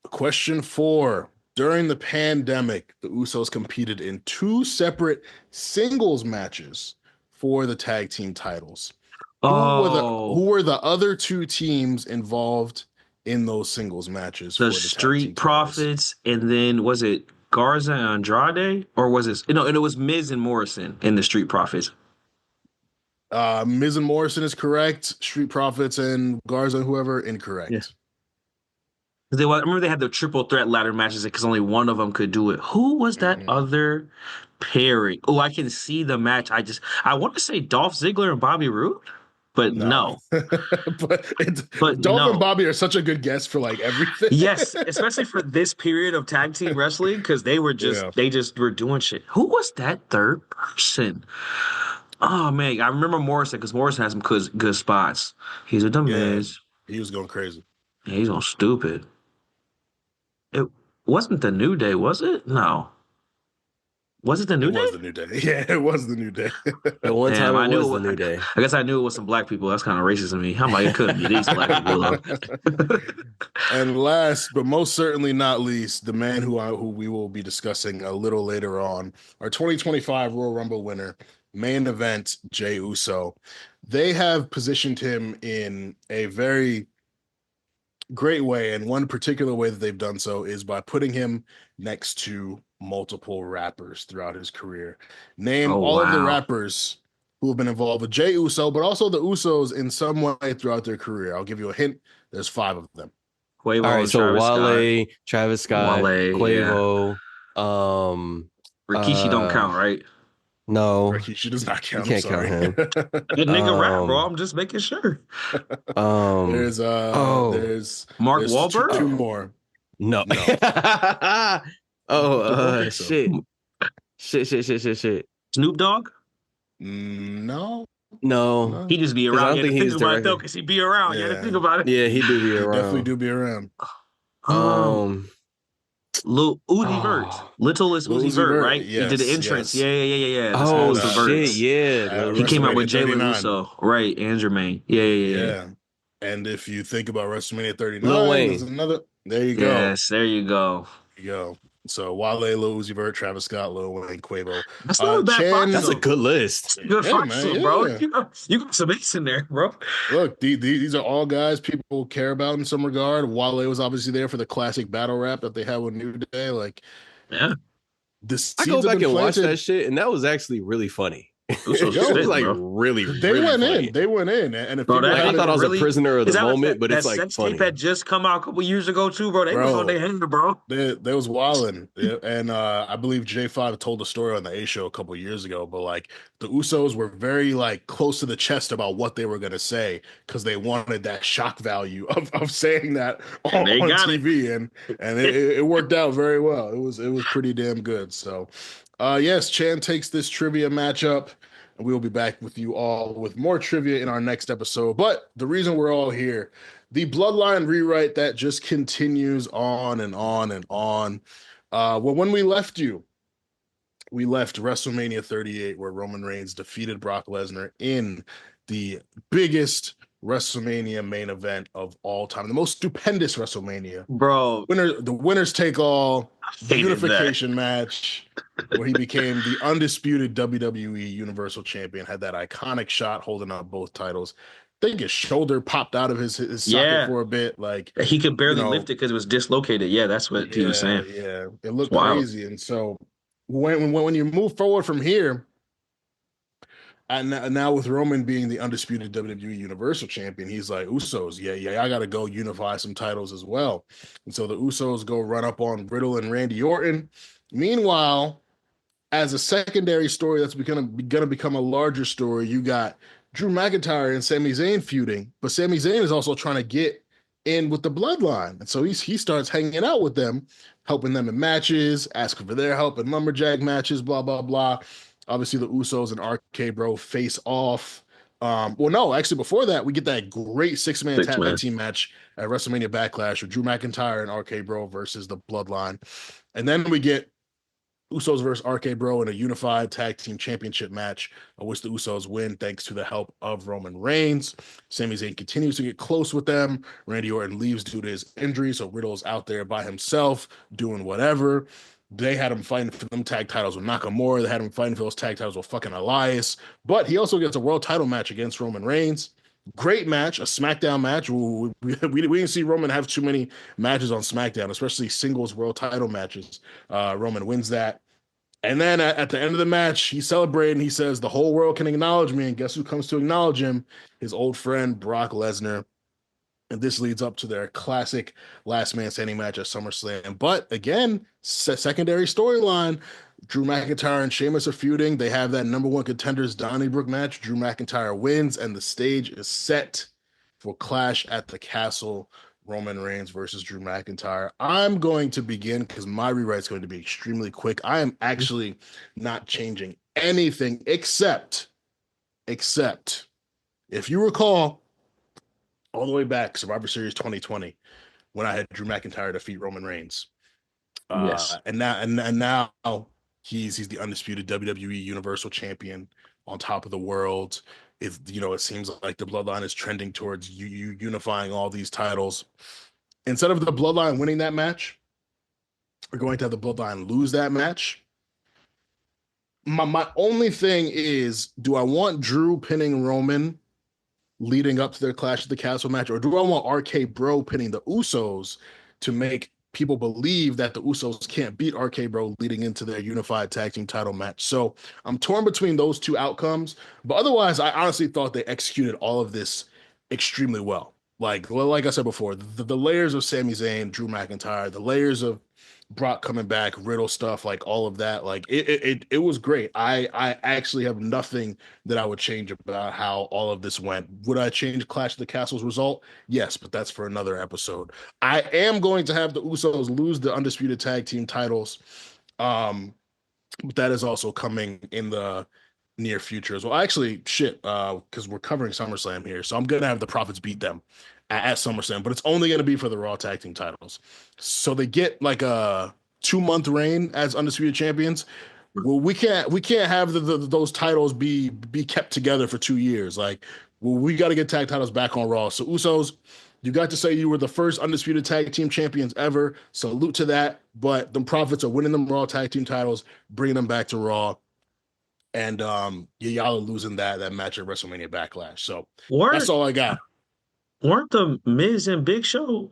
Question 4. During the pandemic, the Usos competed in 2 separate singles matches for the tag team titles. Who were the other 2 teams involved in those singles matches? The Street Profits, and then was it Garza and Andrade, or was it it was Miz and Morrison in the Street Profits? Miz and Morrison is correct. Street Profits and Garza and whoever incorrect. Yeah. I remember they had the triple threat ladder matches because only one of them could do it. Who was that other pairing? Oh, I can see the match. I want to say Dolph Ziggler and Bobby Roode, but no. but Dolph and Bobby are such a good guess for like everything. Yes, especially for this period of tag team wrestling because they were just they were doing shit. Who was that third person? Oh man, I remember Morrison because Morrison has some good spots. He's a Yeah, dumbass. he was going crazy. Yeah, he's on stupid. It wasn't the New Day, was it? No. Was it the It New Day? was the New Day. Yeah, it was the New Day. At one Damn, time, it I knew was it the was, New Day. I guess I knew it was some black people. That's kind of racist of me. I'm like, it couldn't be these black people though. And last but most certainly not least, the man who we will be discussing a little later on, our 2025 Royal Rumble winner, main event, Jey Uso. They have positioned him in a very great way, and one particular way that they've done so is by putting him next to multiple rappers throughout his career. Name Oh all of the wow. rappers who have been involved with Jey Uso, but also the Usos in some way throughout their career. I'll give you a hint. There's 5 of them. Quavo All right, and so Travis Scott. Wale, Travis Scott, Wale, yeah. Quavo, um, Rikishi don't count, right? no, Rikishi does not you count. I'm can't count sorry. him. Good nigga rap, bro. I'm just making sure. There's Oh, Mark there's two Wahlberg? more. no. No. Oh, Don't think so. shit. Snoop Dogg? No, No, He just be because I around. don't You had think to think he's about it though, directly. because he be around. You had to think Yeah. about it. Yeah, he do be he definitely around. do be around. Um, Um, Lil Uzi Vert, oh, littlest Lil Uzi Uzi Vert, Vert, right? He did the yes, entrance. yes. Yeah. The oh smallest of shit, Verts. yeah. At He came out with WrestleMania Jalen 39. Uso, right? And Jermaine. Yeah. Yeah. And if you think about WrestleMania Lil 39, there's Wayne. another. There you go. Yes, there you go. There you go. So Wale, Lil Uzi Vert, Travis Scott, Lil Wayne, Quavo. That's not a bad That's a Chan. fossil. good list. Good Yeah, man. fossil, bro. Yeah. You got some ace in there, bro. Look, these are all guys people care about in some regard. Wale was obviously there for the classic battle rap that they had with New Day. Like, Yeah, the I go seeds have back been and watch that planted. shit, and that was actually really funny. Uso's It was Yo, spitting, like bro. they really went funny. in. They went in. And if Bro, people that Like I had nigga thought I it, was a really prisoner of is the that moment, but that it's like sex funny. tape had just come out a couple years ago too, bro. They was on bro, their hand, bro. they was wilding. And I believe J5 told the story on the A show a couple years ago, but like the Usos were very like close to the chest about what they were gonna say because they wanted that shock value of saying that And they on got TV, and it worked out very well. It was pretty damn good. So yes, Chan takes this trivia matchup. And we will be back with you all with more trivia in our next episode. But the reason we're all here, the Bloodline rewrite that just continues on and on and on. Well, when we left you, we left WrestleMania 38, where Roman Reigns defeated Brock Lesnar in the biggest WrestleMania main event of all time, the most stupendous WrestleMania. bro. The winners take all, the Hated that. unification match, where he became the undisputed WWE Universal Champion, had that iconic shot holding up both titles. I think his shoulder popped out of his socket Yeah, for a bit. Like, he could barely know, lift it because it was dislocated. Yeah, that's what he was saying. yeah. It looked Wow. crazy. And so when you move forward from here, and now with Roman being the undisputed WWE Universal Champion, he's like, Usos, yeah, I got to go unify some titles as well. And so the Usos go run up on Riddle and Randy Orton. Meanwhile, as a secondary story that's gonna become a larger story, you got Drew McIntyre and Sami Zayn feuding, but Sami Zayn is also trying to get in with the Bloodline, and so he starts hanging out with them, helping them in matches, asking for their help in lumberjack matches, blah blah blah. Obviously, the Usos and RKBro face off. Well, no, actually, before that, we get that great six-man tag team match at WrestleMania Backlash with Drew McIntyre and RK-Bro versus the Bloodline. And then we get Usos versus RK-Bro in a unified tag team championship match, which the Usos win thanks to the help of Roman Reigns. Sami Zayn continues to get close with them. Randy Orton leaves due to his injury, so Riddle's out there by himself doing whatever. They had him fighting for them tag titles with Nakamura. They had him fighting for those tag titles with fucking Elias. But he also gets a world title match against Roman Reigns. Great match, a SmackDown match. We didn't see Roman have too many matches on SmackDown, especially singles world title matches. Roman wins that. And then at the end of the match, he's celebrating. He says, the whole world can acknowledge me. And guess who comes to acknowledge him? His old friend, Brock Lesnar. And this leads up to their classic last man standing match at SummerSlam. But again, secondary storyline. Drew McIntyre and Sheamus are feuding. They have that number one contenders Donnybrook match. Drew McIntyre wins, and the stage is set for Clash at the Castle. Roman Reigns versus Drew McIntyre. I'm going to begin because my rewrite is going to be extremely quick. I am actually not changing anything except Except, if you recall, all the way back Survivor Series 2020, when I had Drew McIntyre defeat Roman Reigns. Yes. And now he's the undisputed WWE Universal Champion on top of the world. It seems like the Bloodline is trending towards unifying all these titles. Instead of the Bloodline winning that match, we're going to have the Bloodline lose that match. My only thing is, do I want Drew pinning Roman leading up to their Clash of the Castle match, or do I want RK-Bro pinning the Usos to make people believe that the Usos can't beat RK-Bro leading into their unified tag team title match? So I'm torn between those two outcomes, but otherwise, I honestly thought they executed all of this extremely well. Like I said before, the layers of Sami Zayn, Drew McIntyre, the layers of Brock coming back, Riddle stuff, like all of that, like it was great. I actually have nothing that I would change about how all of this went. Would I change Clash of the Castles result? Yes, but that's for another episode. I am going to have the Usos lose the undisputed tag team titles. But that is also coming in the near future as well. Actually, shit, because we're covering SummerSlam here, so I'm gonna have the Profits beat them at SummerSlam, but it's only gonna be for the Raw tag team titles. So they get like a 2-month reign as undisputed champions. Well, we can't have those titles be kept together for 2 years. Like, well, we got to get tag titles back on Raw. So Usos, you got to say you were the first undisputed tag team champions ever. Salute to that. But the Profits are winning them Raw tag team titles, bringing them back to Raw. And y'all are losing that match at WrestleMania Backlash. So that's all I got. Weren't the Miz and Big Show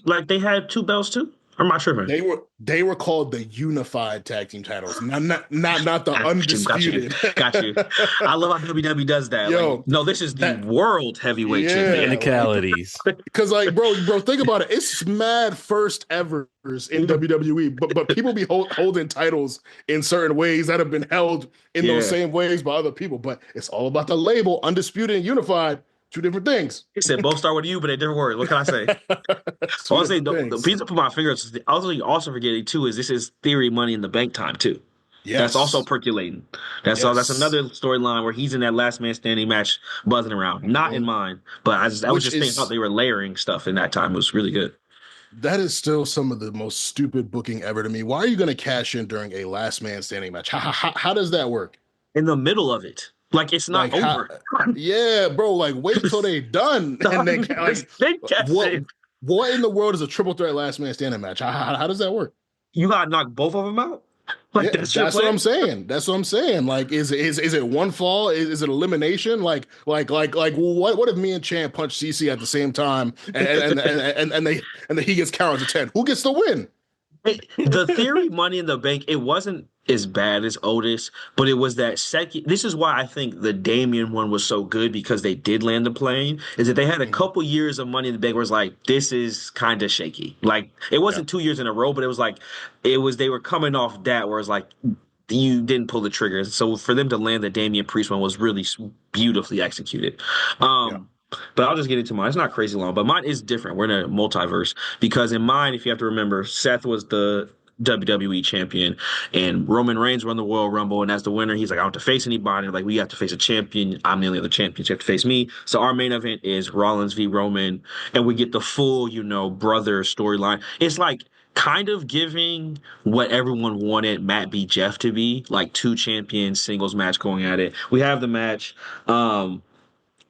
like they had 2 belts too? Or am I tripping? They were called the unified tag team titles, not the undisputed. Got you. I love how WWE does that. Yo, like, no, this is the world heavyweight champion. Technicalities. Because bro, think about it. It's mad first evers in WWE, but people be holding titles in certain ways that have been held in those same ways by other people. But it's all about the label, undisputed and unified. 2 different things. He said both start with U, but they're different words. What can I say? Honestly, the piece to put my fingers. Also forgetting too is this is Theory Money in the Bank time too. Yes. That's also percolating. That's another storyline where he's in that last man standing match buzzing around. Not in mine, but I was just thinking how they were layering stuff in that time. It was really good. That is still some of the most stupid booking ever to me. Why are you going to cash in during a last man standing match? How does that work? In the middle of it. Like, it's not over. Yeah, bro. Like, wait until they're done. And then, what in the world is a triple threat last man standing match? How does that work? You got to knock both of them out? Like, that's what I'm saying. That's what I'm saying. Like, is it one fall? Is it elimination? Like, what if me and Champ punch CC at the same time and he gets counted to 10? Who gets the win? The Theory Money in the Bank, it wasn't as bad as Otis, but it was that second. This is why I think the Damian one was so good, because they did land the plane. Is that they had a couple years of Money in the Bank where it's like, this is kind of shaky. Like, it wasn't 2 years in a row, but it was like, they were coming off that where it's like, you didn't pull the trigger. So for them to land the Damian Priest one was really beautifully executed. But I'll just get into mine. It's not crazy long, but mine is different. We're in a multiverse, because in mine, if you have to remember, Seth was the WWE champion and Roman Reigns won the Royal Rumble, and as the winner, he's like, I don't have to face anybody. Like, we have to face a champion. I'm the only other champion. So you have to face me. So our main event is Rollins v. Roman, and we get the full, brother storyline. It's like kind of giving what everyone wanted Matt v. Jeff to be, like 2 champions, singles match going at it. We have the match.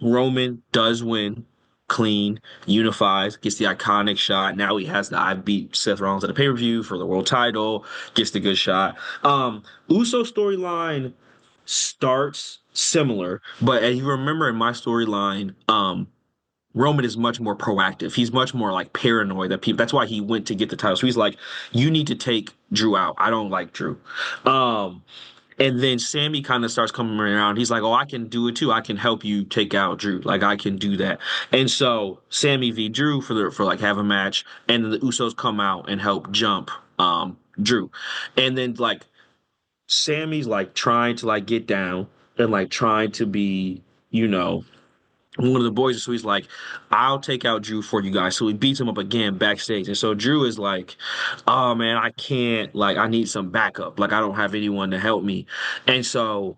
Roman does win clean, unifies, gets the iconic shot. Now he has the I beat Seth Rollins at a pay-per-view for the world title, gets the good shot. Uso storyline starts similar, but as you remember in my storyline, Roman is much more proactive. He's much more like paranoid that people. That's why he went to get the title. So he's like, you need to take Drew out. I don't like Drew. And then Sami kind of starts coming around. He's like, oh, I can do it too. I can help you take out Drew. Like, I can do that. And so Sami v. Drew for like have a match. And then the Usos come out and help jump Drew. And then like Sami's like trying to like get down and like trying to be, one of the boys. So he's like, I'll take out Drew for you guys. So he beats him up again backstage. And so Drew is like, oh man, I can't, like, I need some backup. Like, I don't have anyone to help me. And so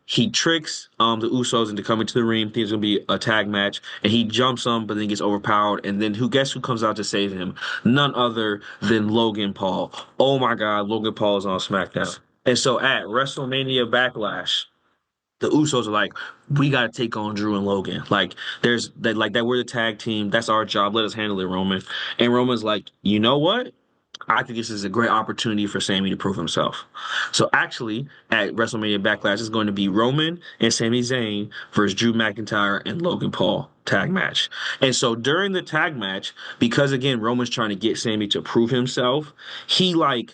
he tricks the Usos into coming to the ring. Thinks it's gonna be a tag match, and he jumps them, but then gets overpowered. And then guess who comes out to save him? None other than Logan Paul. Oh my God, Logan Paul is on SmackDown. And so at WrestleMania Backlash, the Usos are like, we got to take on Drew and Logan. Like, there's that, like that. We're the tag team. That's our job. Let us handle it, Roman. And Roman's like, you know what? I think this is a great opportunity for Sami to prove himself. So actually, at WrestleMania Backlash, it's going to be Roman and Sami Zayn versus Drew McIntyre and Logan Paul tag match. And so during the tag match, because again, Roman's trying to get Sami to prove himself, he like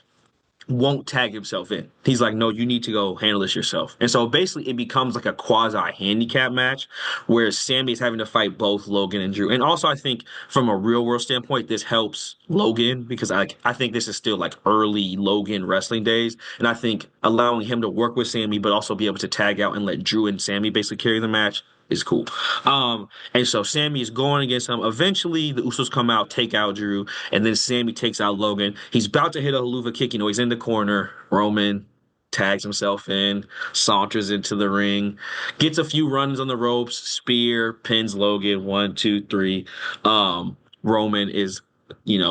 won't tag himself in. He's like, no, you need to go handle this yourself. And so basically it becomes like a quasi handicap match where Sami is having to fight both Logan and Drew. And also I think from a real world standpoint, this helps Logan because I think this is still like early Logan wrestling days. And I think allowing him to work with Sami, but also be able to tag out and let Drew and Sami basically carry the match is cool. And so Sami is going against him. Eventually, the Usos come out, take out Drew, and then Sami takes out Logan. He's about to hit a haluva kick. He's in the corner. Roman tags himself in, saunters into the ring, gets a few runs on the ropes, spear, pins Logan, 1, 2, 3. Roman is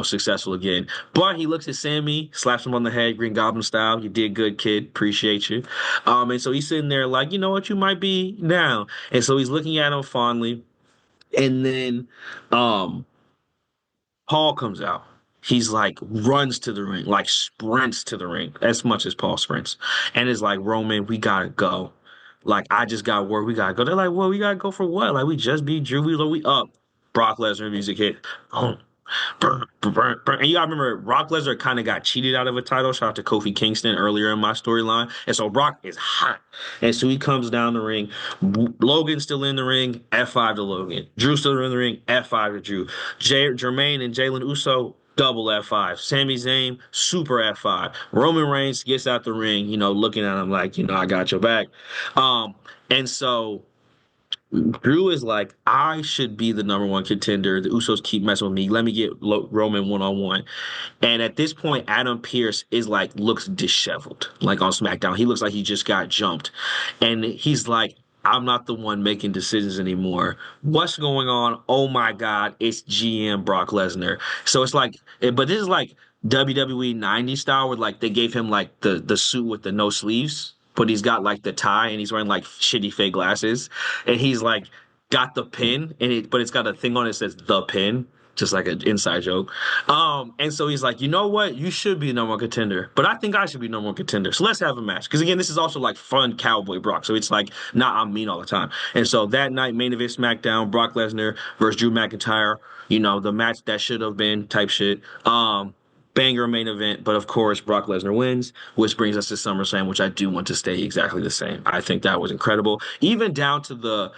successful again. But he looks at Sami, slaps him on the head, Green Goblin style. You did good, kid. Appreciate you. And so he's sitting there like, you know what, you might be down. And so he's looking at him fondly. And then Paul comes out. He's like runs to the ring, like sprints to the ring as much as Paul sprints. And it's like, Roman, we gotta go. Like, I just got word we gotta go. They're like, well, we gotta go for what? Like, we just beat Drew. We up. Brock Lesnar music hit. Oh, burn, burn, burn. And you gotta remember, Brock Lesnar kind of got cheated out of a title. Shout out to Kofi Kingston earlier in my storyline. And so Brock is hot. And so he comes down the ring. Logan's still in the ring. F5 to Logan. Drew's still in the ring. F5 to Drew. Jermaine and Jalen Uso, double F5. Sami Zayn, super F5. Roman Reigns gets out the ring, looking at him like, I got your back. And so Drew is like, I should be the number one contender. The Usos keep messing with me. Let me get Roman one-on-one. And at this point, Adam Pearce is like, looks disheveled, like on SmackDown. He looks like he just got jumped. And he's like, I'm not the one making decisions anymore. What's going on? Oh my God, it's GM Brock Lesnar. So it's like, but this is like WWE 90s style where like they gave him like the suit with the no sleeves, but he's got like the tie and he's wearing like shitty fake glasses. And he's like got the pin but it's got a thing on it that says the pin. Just like an inside joke. And so he's like, you know what? You should be number one contender, but I think I should be number one contender. So let's have a match. Because again, this is also like fun cowboy Brock. So it's like, I'm mean all the time. And so that night, main event SmackDown, Brock Lesnar versus Drew McIntyre, the match that should have been type shit. Banger main event, but of course Brock Lesnar wins, which brings us to SummerSlam, which I do want to stay exactly the same. I think that was incredible. Even down to the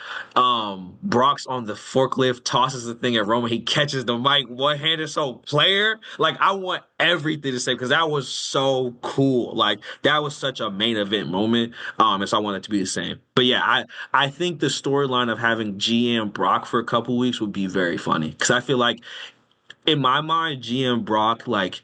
Brock's on the forklift, tosses the thing at Roman, he catches the mic one-handed, so player. Like, I want everything to say because that was so cool. Like, that was such a main event moment. And so I want it to be the same. But yeah, I think the storyline of having GM Brock for a couple weeks would be very funny because I feel like in my mind, GM Brock like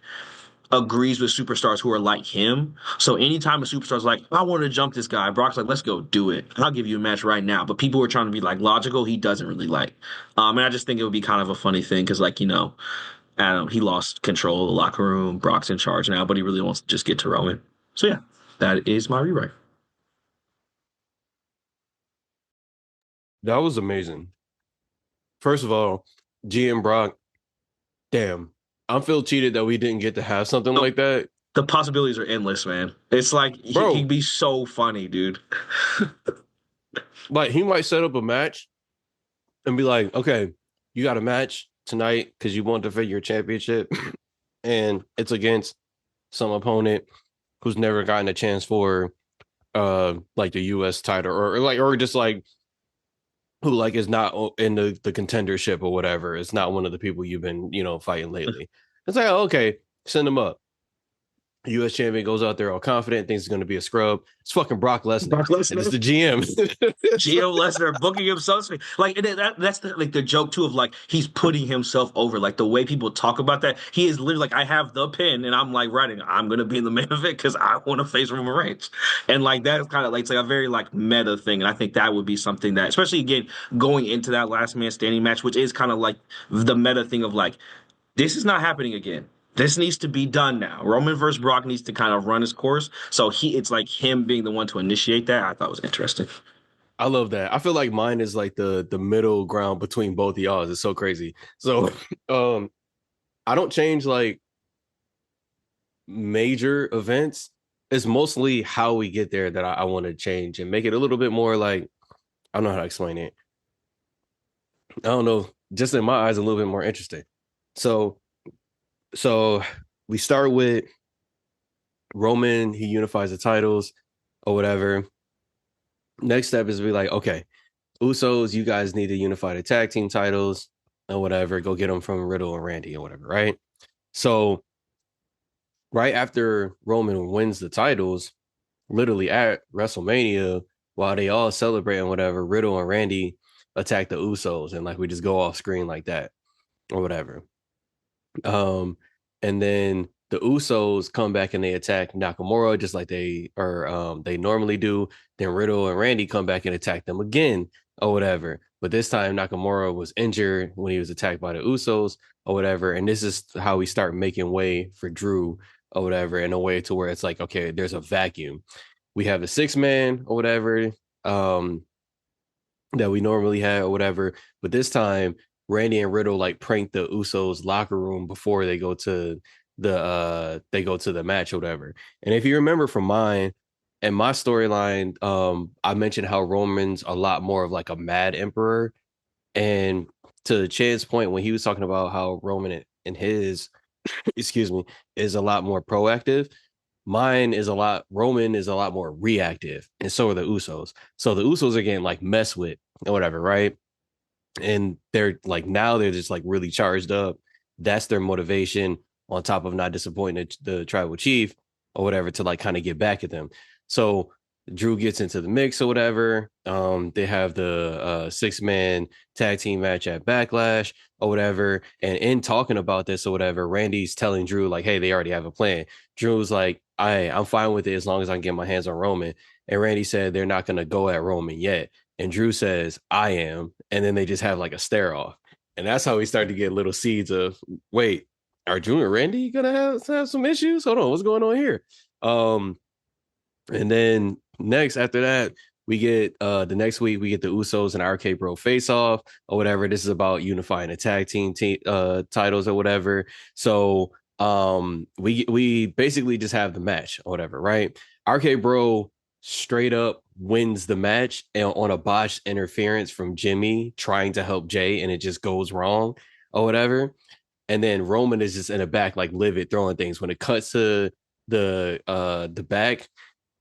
agrees with superstars who are like him. So anytime a superstar's like, I want to jump this guy, Brock's like, let's go do it. I'll give you a match right now. But people who are trying to be like logical, he doesn't really like. And I just think it would be kind of a funny thing because like, Adam, he lost control of the locker room. Brock's in charge now, but he really wants to just get to Roman. So yeah, that is my rewrite. That was amazing. First of all, GM Brock, damn, I feel cheated that we didn't get to have something like that. The possibilities are endless, man. It's like he'd be so funny, dude. Like, he might set up a match and be like, okay, you got a match tonight because you want to defend your championship and it's against some opponent who's never gotten a chance for like the US title or just like who like is not in the contendership or whatever. It's not one of the people you've been, fighting lately. It's like, okay, send him up. U.S. champion goes out there all confident, thinks it's going to be a scrub. It's fucking Brock Lesnar. Brock Lesnar. And it's the GM. Gio Lesnar booking himself. Like that's the joke too of like he's putting himself over. Like the way people talk about that, he is literally like, I have the pen and I'm like writing, I'm gonna be in the main event because I want to face Roman Reigns. And like that's kind of like it's like a very like meta thing. And I think that would be something that, especially again, going into that last man standing match, which is kind of like the meta thing of like, this is not happening again. This needs to be done now. Roman versus Brock needs to kind of run his course. So it's like him being the one to initiate that. I thought was interesting. I love that. I feel like mine is like the middle ground between both of y'all. It's so crazy. So I don't change like major events. It's mostly how we get there that I want to change and make it a little bit more like, I don't know how to explain it. I don't know. Just in my eyes, a little bit more interesting. So we start with Roman. He unifies the titles or whatever. Next step is be like, okay, Usos, you guys need to unify the tag team titles or whatever. Go get them from Riddle and Randy or whatever, right? So right after Roman wins the titles, literally at WrestleMania, while they all celebrate and whatever, Riddle and Randy attack the Usos and like we just go off screen like that or whatever. And then the Usos come back and they attack Nakamura just like they normally do. Then Riddle and Randy come back and attack them again or whatever. But this time Nakamura was injured when he was attacked by the Usos or whatever. And this is how we start making way for Drew or whatever, in a way to where it's like, okay, there's a vacuum. We have the 6-man or whatever that we normally had or whatever. But this time Randy and Riddle like prank the Usos locker room before they go to the match or whatever. And if you remember from mine and my storyline, I mentioned how Roman's a lot more of like a mad emperor. And to Chad's point, when he was talking about how Roman and his excuse me, is a lot more proactive. Roman is a lot more reactive, and so are the Usos. So the Usos are getting like messed with or whatever, right? And they're like, now they're just like really charged up. That's their motivation, on top of not disappointing the tribal chief or whatever, to like kind of get back at them. So Drew gets into the mix or whatever. They have the 6-man tag team match at Backlash or whatever. And in talking about this or whatever, Randy's telling Drew like, hey, they already have a plan. Drew's like, I'm fine with it as long as I can get my hands on Roman. And Randy said they're not going to go at Roman yet. And Drew says, I am. And then they just have like a stare off. And that's how we start to get little seeds of, wait, are Drew and Randy going to have some issues? Hold on, what's going on here? And then next, after that, we get the next week, we get the Usos and RKBro face off or whatever. This is about unifying the tag team titles or whatever. So we basically just have the match or whatever, right? RKBro straight up wins the match on a botched interference from Jimmy trying to help Jay, and it just goes wrong or whatever. And then Roman is just in the back, like livid, throwing things. When it cuts to the back,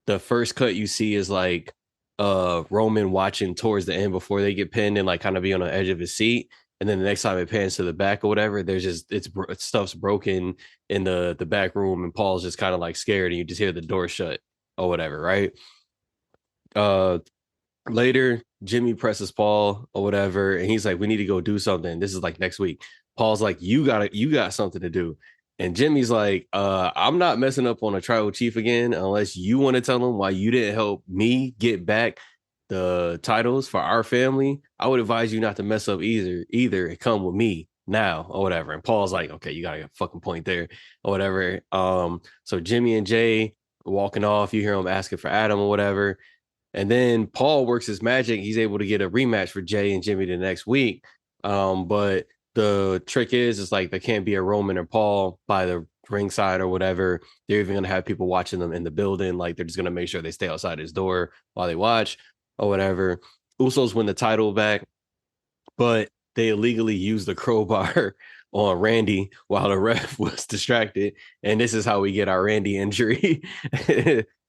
the first cut you see is like Roman watching towards the end before they get pinned and like kind of be on the edge of his seat. And then the next time it pans to the back or whatever, there's just stuff's broken in the back room, and Paul's just kind of like scared, and you just hear the door shut or whatever, right? Later, Jimmy presses Paul or whatever, and he's like, we need to go do something. This is like next week. Paul's like, you got something to do. And Jimmy's like, I'm not messing up on a tribal chief again unless you want to tell him why you didn't help me get back the titles for our family. I would advise you not to mess up either and come with me now or whatever. And Paul's like, okay, you got a fucking point there or whatever. So Jimmy and Jay walking off, you hear him asking for Adam or whatever. And then Paul works his magic. He's able to get a rematch for Jay and Jimmy the next week. But the trick is, it's like there can't be a Roman or Paul by the ringside or whatever. They're even going to have people watching them in the building. Like they're just going to make sure they stay outside his door while they watch or whatever. Usos win the title back, but they illegally used the crowbar on Randy while the ref was distracted. And this is how we get our Randy injury.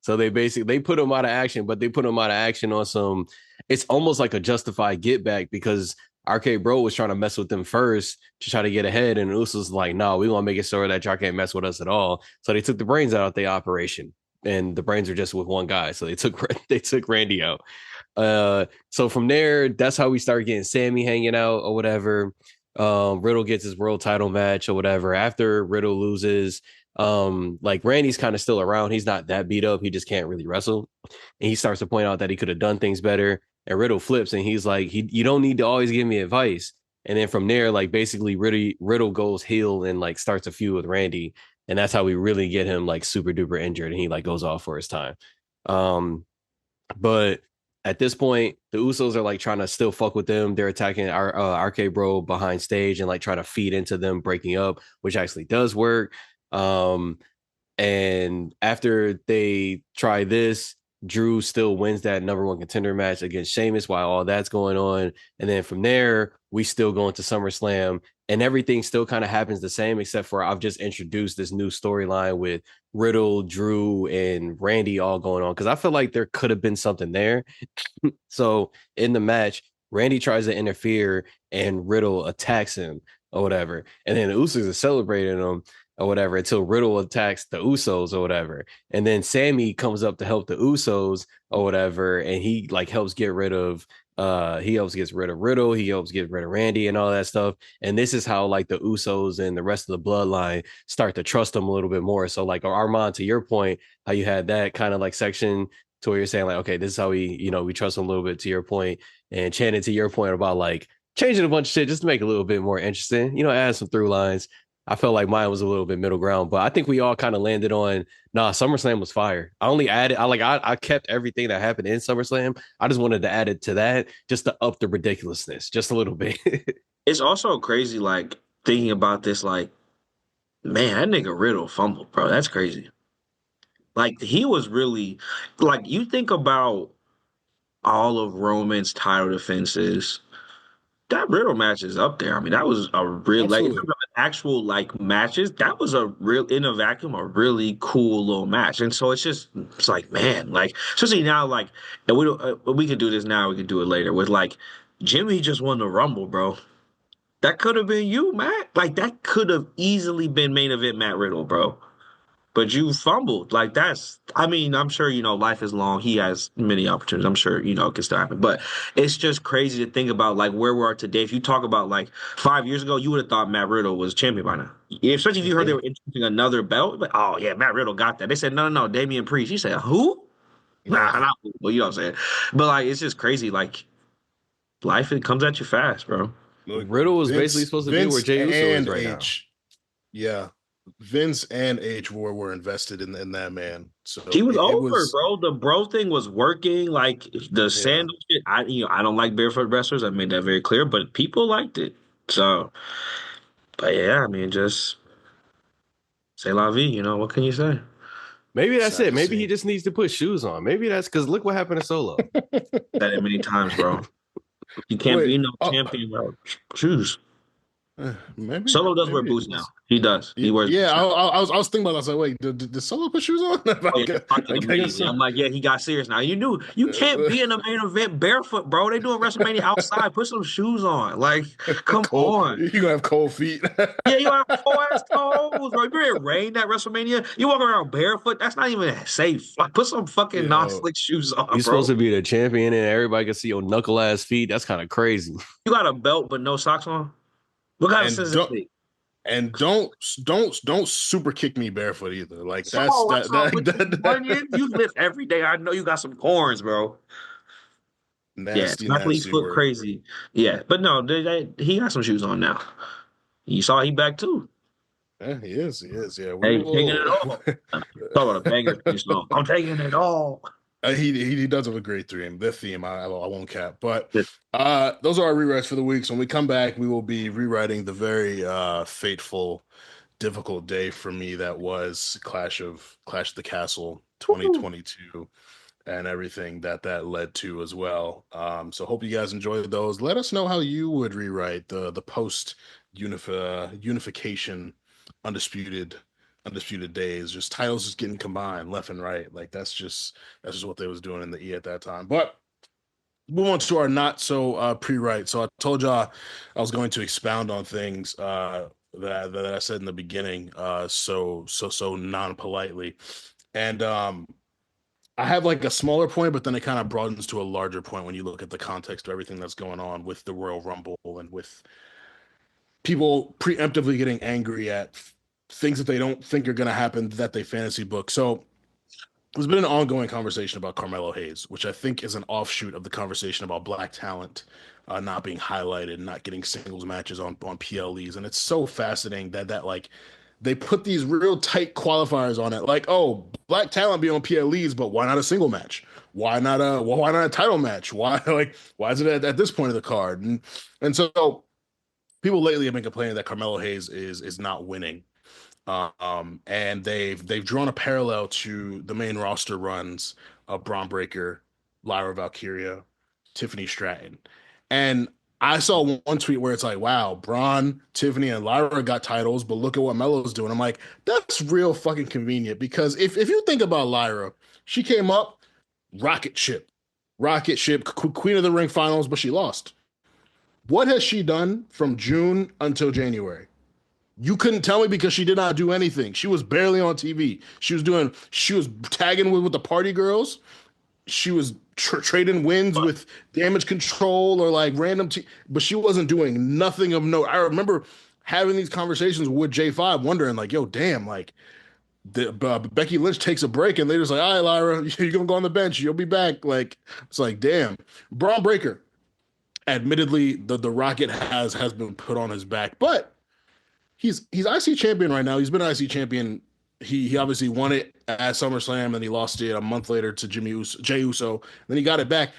So they put him out of action, but they put him out of action on some, it's almost like a justified get back because RK-Bro was trying to mess with them first to try to get ahead, and Usos was like, no, we want to make it sure that y'all can't mess with us at all. So they took the brains out of the operation, and the brains are just with one guy. So they took Randy out. So from there, that's how we start getting Sami hanging out or whatever. Riddle gets his world title match or whatever. After Riddle loses, like Randy's kind of still around. He's not that beat up. He just can't really wrestle. And he starts to point out that he could have done things better. And Riddle flips and he's like, you don't need to always give me advice. And then from there, like basically Riddle goes heel and like starts a feud with Randy. And that's how we really get him like super duper injured. And he like goes off for his time. But at this point, the Usos are like trying to still fuck with them. They're attacking our RK-Bro behind stage and like trying to feed into them breaking up, which actually does work. And after they try this, Drew still wins that number one contender match against Sheamus while all that's going on. And then from there, we still go into SummerSlam and everything still kind of happens the same, except for I've just introduced this new storyline with Riddle, Drew, and Randy all going on. Cause I feel like there could have been something there. So in the match, Randy tries to interfere and Riddle attacks him or whatever. And then the Usos are celebrating him or whatever until Riddle attacks the Usos or whatever. And then Sami comes up to help the Usos or whatever. And he like helps get rid of Riddle. He helps get rid of Randy and all that stuff. And this is how like the Usos and the rest of the bloodline start to trust him a little bit more. So like Armand, to your point, how you had that kind of like section to where you're saying like, okay, this is how we trust him a little bit to your point, and Channing to your point about like changing a bunch of shit just to make it a little bit more interesting, add some through lines. I felt like mine was a little bit middle ground, but I think we all kind of landed on, SummerSlam was fire. I only added, I kept everything that happened in SummerSlam. I just wanted to add it to that just to up the ridiculousness just a little bit. It's also crazy, like thinking about this, like, man, that nigga Riddle fumbled, bro. That's crazy. Like he was really, like you think about all of Roman's title defenses. That Riddle match is up there. I mean, that was a real like actual like matches. That was a real in a vacuum, a really cool little match. And so it's like man, like especially now, like and we could do this now. We could do it later with like Jimmy just won the Rumble, bro. That could have been you, Matt. Like that could have easily been main event Matt Riddle, bro. But you fumbled. Like that's I mean, I'm sure, life is long. He has many opportunities. I'm sure, it can still happen. But it's just crazy to think about like where we are today. If you talk about like 5 years ago, you would have thought Matt Riddle was champion by now. Especially if you heard they were introducing another belt. But oh yeah, Matt Riddle got that. They said, no, Damian Priest. You said, who? Nah, not who. Well, you know what I'm saying. But like it's just crazy. Like life it comes at you fast, bro. Look, Riddle was basically supposed to be where Jey Uso is right now. Yeah. Vince and H were invested in that man. So he was over, bro. The bro thing was working. Like the sandal shit. I don't like barefoot wrestlers. I made that very clear, but people liked it. So, but yeah, I mean, just say la vie. What can you say? Maybe that's it. Maybe he just needs to put shoes on. Maybe that's because look what happened to Solo. Said it many times, bro. You can't be no champion without shoes. Maybe Solo does wear boots now. He does. He wears. Yeah, I was thinking about that. I was like, wait, did Solo put shoes on? I'm like, yeah, he got serious now. You can't be in the main event barefoot, bro. They doing WrestleMania outside. Put some shoes on. Like, come on. You gonna have cold feet. Yeah, you have cold ass toes, bro. You in rain at WrestleMania. You walk around barefoot. That's not even safe. Like, put some fucking non-slick shoes on. You're supposed to be the champion, and everybody can see your knuckle ass feet. That's kind of crazy. You got a belt but no socks on. What kind of sense is it? And don't super kick me barefoot either. Like that. You lift every day. I know you got some corns, bro. Nasty, yeah, athlete's foot crazy. Yeah, but no, he got some shoes on now. You saw he back too. Yeah, he is. Yeah, taking it all. Talk about a banger. I'm taking it all. He does have a great theme. The theme, I won't cap. But those are our rewrites for the week. So when we come back, we will be rewriting the very fateful, difficult day for me that was Clash of the Castle 2022 and everything that led to as well. So hope you guys enjoyed those. Let us know how you would rewrite the post unification undisputed days, just titles just getting combined left and right. Like that's just what they was doing in the E at that time. But move on to our not so pre-write. So I told y'all I was going to expound on things that I said in the beginning, so non-politely. And I have like a smaller point, but then it kind of broadens to a larger point when you look at the context of everything that's going on with the Royal Rumble and with people preemptively getting angry at things that they don't think are going to happen that they fantasy book. So there's been an ongoing conversation about Carmelo Hayes, which I think is an offshoot of the conversation about black talent not being highlighted, not getting singles matches on PLEs, and it's so fascinating that like they put these real tight qualifiers on it, like oh, black talent be on PLEs, but why not a single match? Why not a title match? Why is it at this point of the card? And so people lately have been complaining that Carmelo Hayes is not winning. And they've drawn a parallel to the main roster runs of Braun Breaker, Lyra Valkyria, Tiffany Stratton. And I saw one tweet where it's like, wow, Braun, Tiffany, and Lyra got titles, but look at what Melo's doing. I'm like, that's real fucking convenient because if you think about Lyra, she came up, rocket ship, Queen of the Ring finals, but she lost. What has she done from June until January? You couldn't tell me because she did not do anything. She was barely on TV. She was tagging with the party girls. She was trading wins with Damage Control or like but she wasn't doing nothing of note. I remember having these conversations with J5, wondering like, yo, damn, like Becky Lynch takes a break and they're just like, all right, Lyra, you're gonna go on the bench. You'll be back. Like, it's like, damn. Braun Breaker, admittedly, the rocket has been put on his back, but he's IC champion right now. He's been IC champion. He obviously won it at SummerSlam, and he lost it a month later to Jey Uso. Then he got it back.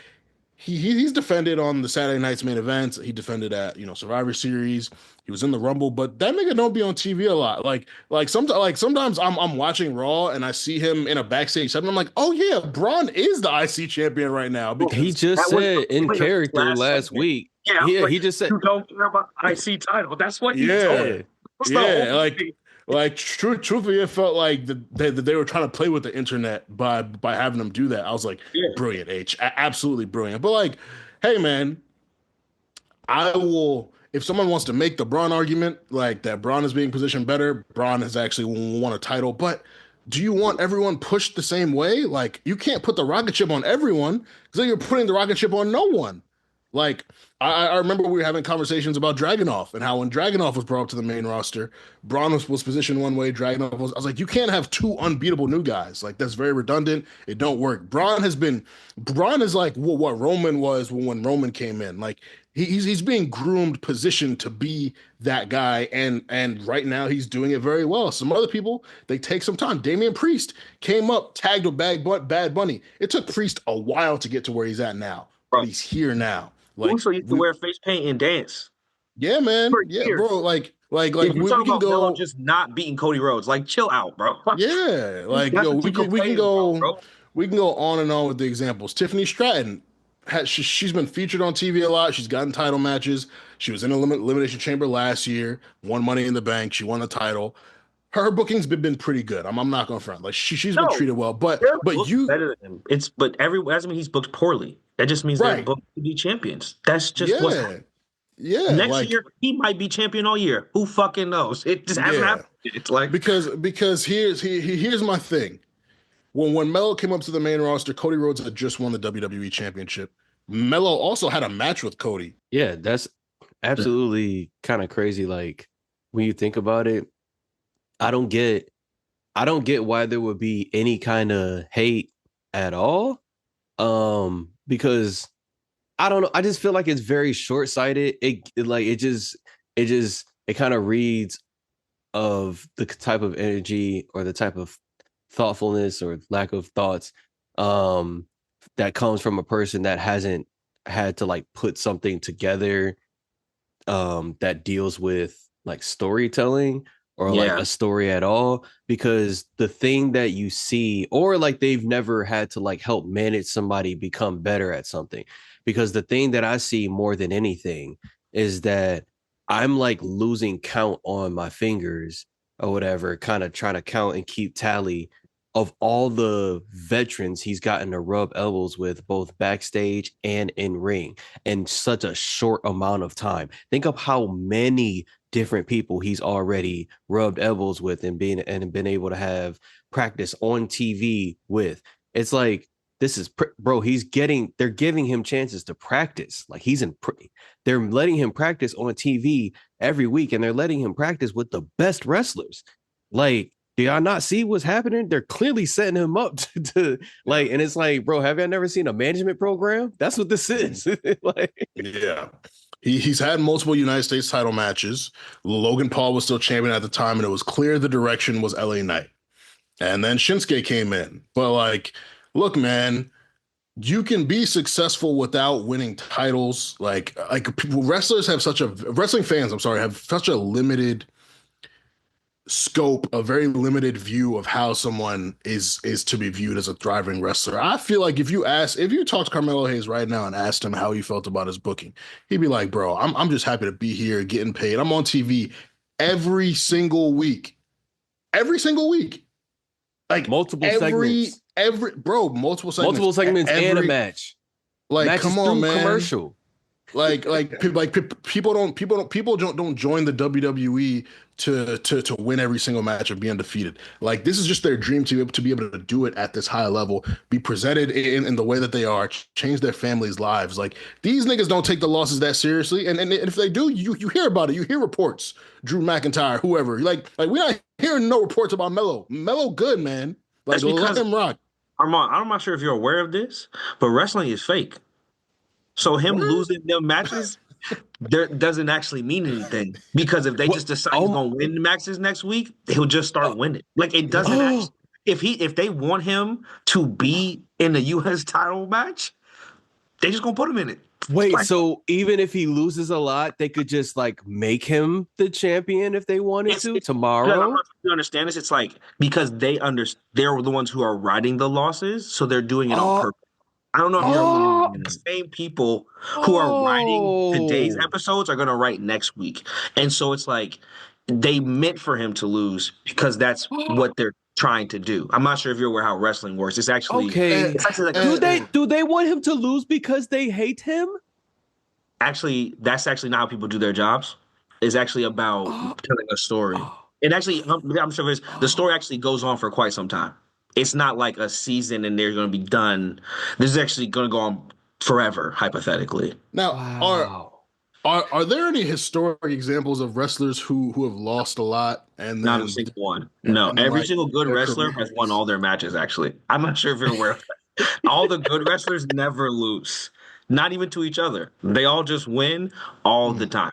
He's defended on the Saturday night's main events. He defended at Survivor Series. He was in the Rumble, but that nigga don't be on TV a lot. Sometimes I'm watching Raw and I see him in a backstage segment. I'm like, oh yeah, Braun is the IC champion right now. Because he just said in character last week. Yeah, he just said you don't care about IC title. That's what he told. Truthfully, it felt like they were trying to play with the internet by having them do that. I was like, brilliant, H, absolutely brilliant. But like, hey man, I will. If someone wants to make the Braun argument, like that Braun is being positioned better, Braun has actually won a title. But do you want everyone pushed the same way? Like, you can't put the rocket ship on everyone because then you're putting the rocket ship on no one. Like, I remember we were having conversations about Dragunov and how when Dragunov was brought up to the main roster, Braun was positioned one way, Dragunov was. I was like, you can't have two unbeatable new guys. Like, that's very redundant. It don't work. Braun is like what Roman was when Roman came in. Like, he's being groomed, positioned to be that guy, and right now he's doing it very well. Some other people, they take some time. Damian Priest came up, tagged with Bad Bunny. It took Priest a while to get to where he's at now, but he's here now. Like, Uso used to wear face paint and dance. Yeah, man. Yeah, bro. Like if we can go Melo just not beating Cody Rhodes. Like, chill out, bro. Yeah, like we can go on and on with the examples. Tiffany Stratton she's been featured on TV a lot. She's gotten title matches. She was in Elimination Chamber last year. Won Money in the Bank. She won the title. Her booking's been pretty good. I'm not gonna front. Like she's been treated well, but you better than him. That doesn't mean he's booked poorly. That just means they're booked to be champions. That's just what's happening. Yeah. Next year he might be champion all year. Who fucking knows? It just hasn't happened. It's like because here's my thing. When Melo came up to the main roster, Cody Rhodes had just won the WWE Championship. Melo also had a match with Cody. Yeah, that's absolutely kind of crazy. Like, when you think about it, I don't get why there would be any kind of hate at all. Because I don't know. I just feel like it's very short-sighted. It kind of reads of the type of energy or the type of thoughtfulness or lack of thoughts that comes from a person that hasn't had to like put something together that deals with like storytelling or like a story at all, because the thing that you see, or like they've never had to like help manage somebody become better at something, because the thing that I see more than anything is that I'm like losing count on my fingers or whatever, kind of trying to count and keep tally of all the veterans he's gotten to rub elbows with both backstage and in ring in such a short amount of time. Think of how many different people he's already rubbed elbows with and been able to have practice on TV with. It's like, this is bro, they're giving him chances to practice. Like they're letting him practice on TV every week, and they're letting him practice with the best wrestlers. Like, do y'all not see what's happening? They're clearly setting him up to like, and it's like, bro, have y'all never seen a management program? That's what this is. Like, yeah. He's had multiple United States title matches. Logan Paul was still champion at the time, and it was clear the direction was LA Knight. And then Shinsuke came in. But like, look, man, you can be successful without winning titles. Like wrestlers have wrestling fans, I'm sorry, have such a limited scope, a very limited view of how someone is to be viewed as a thriving wrestler. I feel like if you talk to Carmelo Hayes right now and asked him how he felt about his booking, he'd be like, bro, I'm just happy to be here getting paid. I'm on TV every single week. Every single week. Like multiple segments. Multiple segments and a match. Like, matches come on, man. Commercial. People don't join the WWE to win every single match or be undefeated. Like, this is just their dream to be able to do it at this high level, be presented in the way that they are, change their families' lives. Like, these niggas don't take the losses that seriously, and if they do, you hear about it. You hear reports. Drew McIntyre, whoever. Like we're not hearing no reports about Melo. Melo good, man. Like, let him rock. Armand, I'm not sure if you're aware of this, but wrestling is fake. So him losing them matches doesn't actually mean anything, because if they just decide he's gonna win the matches next week, he'll just start winning. Like, it doesn't actually, if they want him to be in the US title match, they just gonna put him in it. Wait, so even if he loses a lot, they could just like make him the champion if they wanted tomorrow? I'm not sure if you understand this. It's like, because they're the ones who are writing the losses, so they're doing it on purpose. I don't know if you're the same people who are writing today's episodes are going to write next week. And so it's like they meant for him to lose because that's what they're trying to do. I'm not sure if you're aware how wrestling works. It's actually It's actually like do they want him to lose because they hate him? Actually, that's actually not how people do their jobs. It's actually about telling a story. And actually, I'm sure the story actually goes on for quite some time. It's not like a season and they're going to be done. This is actually going to go on forever, hypothetically. Now, are there any historic examples of wrestlers who have lost a lot? And not a single one. No, every single good wrestler has won all their matches, actually. I'm not sure if you're aware of that. All the good wrestlers never lose, not even to each other. They all just win all the time.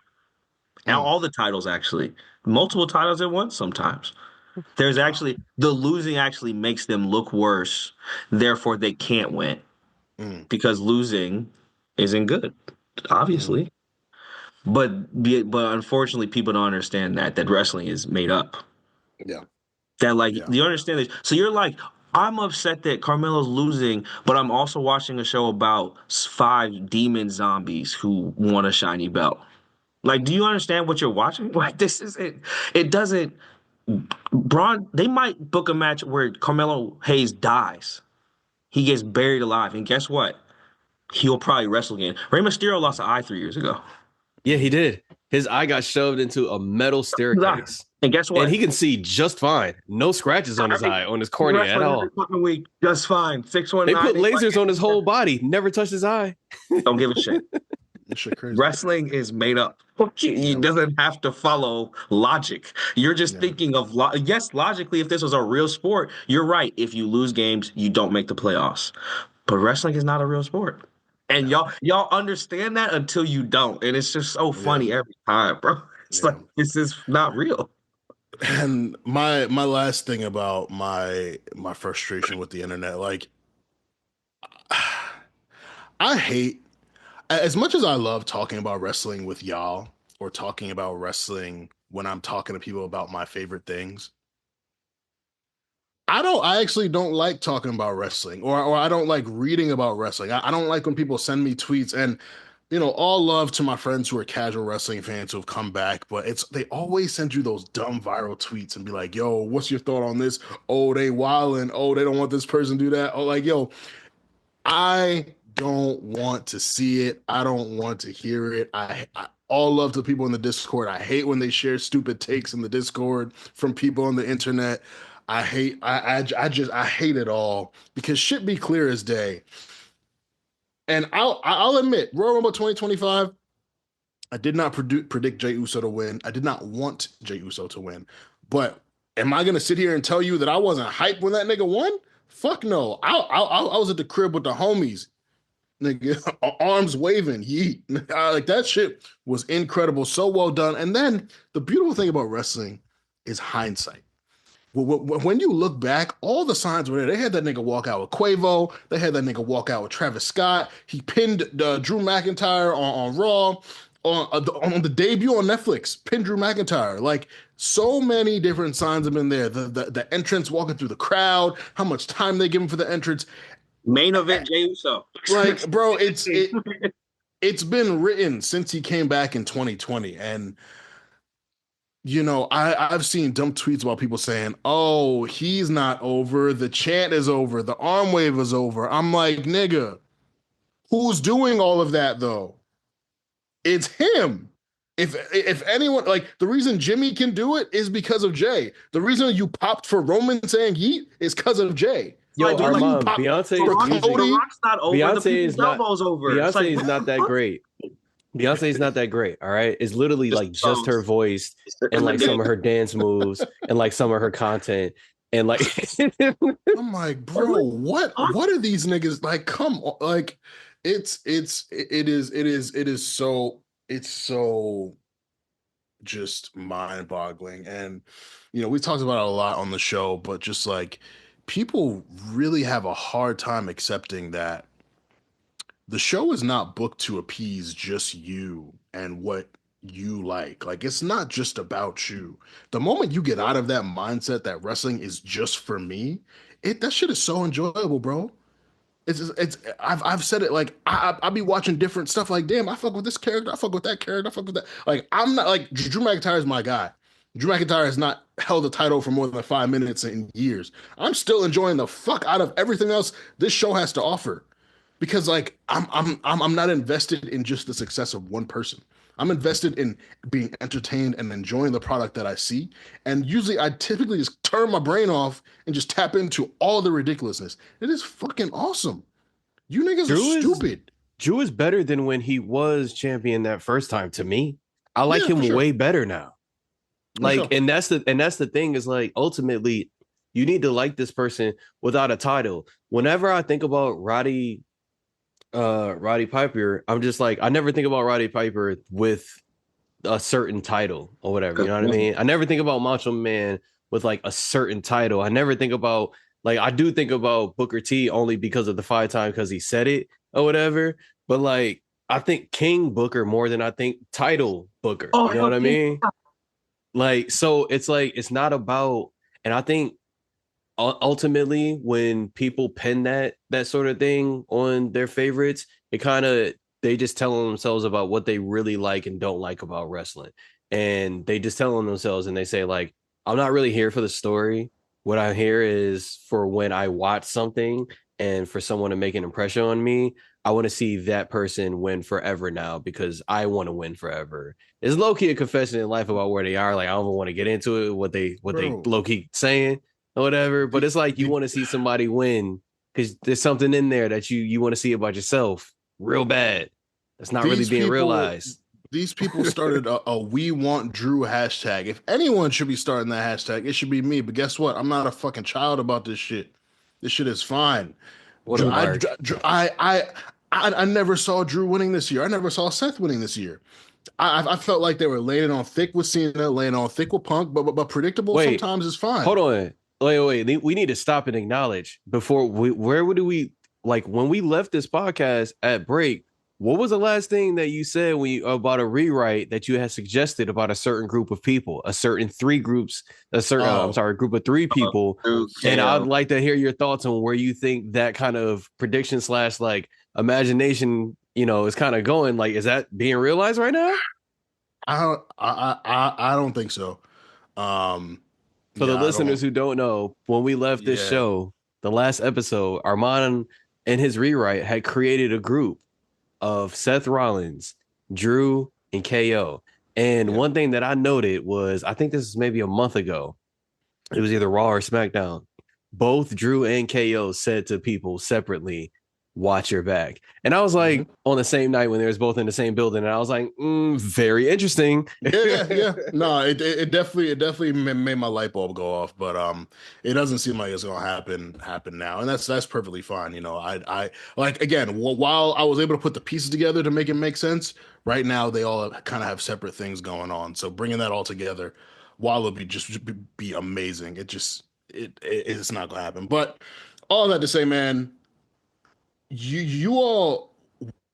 And all the titles, actually. Multiple titles at once sometimes. There's actually, the losing actually makes them look worse. Therefore, they can't win because losing isn't good, obviously. But unfortunately, people don't understand that wrestling is made up. Yeah. You understand this? So you're like, I'm upset that Carmelo's losing, but I'm also watching a show about 5 demon zombies who want a shiny belt. Like, do you understand what you're watching? Like, this isn't, it doesn't. They might book a match where Carmelo Hayes dies. He gets buried alive. And guess what? He'll probably wrestle again. Rey Mysterio lost an eye 3 years ago. Yeah, he did. His eye got shoved into a metal staircase. And guess what? And he can see just fine. No scratches on his eye, on his cornea at all. Week, just fine. 619. They put lasers on his whole body. Never touched his eye. Don't give a shit. Shit crazy. Wrestling is made up. It doesn't have to follow logic. You're just thinking of yes, logically, if this was a real sport, you're right. If you lose games, you don't make the playoffs. But wrestling is not a real sport. And y'all understand that until you don't. And it's just so funny every time, bro. It's like, this is not real. And my last thing about my frustration with the internet, like, I hate, as much as I love talking about wrestling with y'all or talking about wrestling when I'm talking to people about my favorite things, I actually don't like talking about wrestling or I don't like reading about wrestling. I don't like when people send me tweets, and all love to my friends who are casual wrestling fans who have come back, but they always send you those dumb viral tweets and be like, yo, what's your thought on this? Oh, they wildin'. Oh, they don't want this person to do that. Oh, like, yo, I don't want to see it. I don't want to hear it. I all love to people in the Discord. I hate when they share stupid takes in the Discord from people on the internet. I hate it all because shit be clear as day. And I'll admit, Royal Rumble 2025, I did not predict Jey Uso to win. I did not want Jey Uso to win. But am I gonna sit here and tell you that I wasn't hyped when that nigga won? Fuck no. I was at the crib with the homies, nigga, arms waving, yeet. Like that shit was incredible, so well done. And then the beautiful thing about wrestling is hindsight. When you look back, all the signs were there. They had that nigga walk out with Quavo. They had that nigga walk out with Travis Scott. He pinned Drew McIntyre on Raw. On the debut on Netflix, pinned Drew McIntyre. Like, so many different signs have been there. The entrance walking through the crowd, how much time they give him for the entrance. Main event, Jey Uso. Like, bro, it's been written since he came back in 2020. And I've seen dumb tweets about people saying, oh, he's not over. The chant is over. The arm wave is over. I'm like, nigga, who's doing all of that, though? It's him. If anyone, like, the reason Jimmy can do it is because of Jay. The reason you popped for Roman saying yeet is because of Jay. Yo, Armand, Beyonce is not that great. Beyonce is not that great, all right? It's literally like just her voice and like some of her dance moves and like some of her content and like I'm like, bro, what are these niggas like? Come on, like it is so just mind-boggling. And we talked about it a lot on the show, but just like people really have a hard time accepting that the show is not booked to appease just you and what you like. Like, it's not just about you. The moment you get out of that mindset that wrestling is just for me, that shit is so enjoyable, bro. I've said it, like, I'll be watching different stuff, like, damn, I fuck with this character, I fuck with that character, I fuck with that. Like, I'm not, like, Drew McIntyre is my guy. Drew McIntyre has not held a title for more than 5 minutes in years. I'm still enjoying the fuck out of everything else this show has to offer. Because like I'm not invested in just the success of one person. I'm invested in being entertained and enjoying the product that I see. And usually I typically just turn my brain off and just tap into all the ridiculousness. It is fucking awesome. You niggas are stupid. Drew is better than when he was champion that first time to me. I like him way better now. Like, and that's the thing is like ultimately you need to like this person without a title. Whenever I think about Roddy Piper, I'm just like, I never think about Roddy Piper with a certain title or whatever. You know what I mean? I never think about Macho Man with like a certain title. I never think about, like, I do think about Booker T only because of the 5-time because he said it or whatever. But like, I think King Booker more than I think title Booker. You know what I mean? Like, so it's like, it's not about, and I think ultimately when people pin that sort of thing on their favorites, it kind of, they just telling themselves about what they really like and don't like about wrestling. And they just telling themselves and they say like, I'm not really here for the story. What I'm here is for when I watch something and for someone to make an impression on me, I want to see that person win forever now because I want to win forever. It's low-key a confession in life about where they are. Like, I don't even want to get into it, what they low-key saying or whatever. But it's like you want to see somebody win because there's something in there that you want to see about yourself real bad. That's not really being realized. These people started a "We Want Drew" hashtag. If anyone should be starting that hashtag, it should be me. But guess what? I'm not a fucking child about this shit. This shit is fine. I never saw Drew winning this year. I never saw Seth winning this year. I felt like they were laying it on thick with Cena, laying on thick with Punk, but predictable sometimes is fine. Hold on. Wait. We need to stop and acknowledge before where would we, like, when we left this podcast at break, what was the last thing that you said about a rewrite that you had suggested about a certain group of people, a certain group of 3 people? And I'd like to hear your thoughts on where you think that kind of prediction / like imagination is kind of going. Like, is that being realized right now? I don't think so. For the Yeah, I listeners don't. who don't know, when we left this Yeah. show, the last episode, Armand and his rewrite had created a group of Seth Rollins, Drew, and KO. And one thing that I noted was, I think this is maybe a month ago, it was either Raw or SmackDown. Both Drew and KO said to people separately, watch your back. And I was like, on the same night when they was both in the same building, and I was like, very interesting. Yeah. No, it definitely made my light bulb go off, but it doesn't seem like it's gonna happen now, and that's perfectly fine. I like, again, while I was able to put the pieces together to make it make sense. Right now, they all kind of have separate things going on, so bringing that all together, while it'll be amazing, it's not gonna happen. But all that to say, man, you all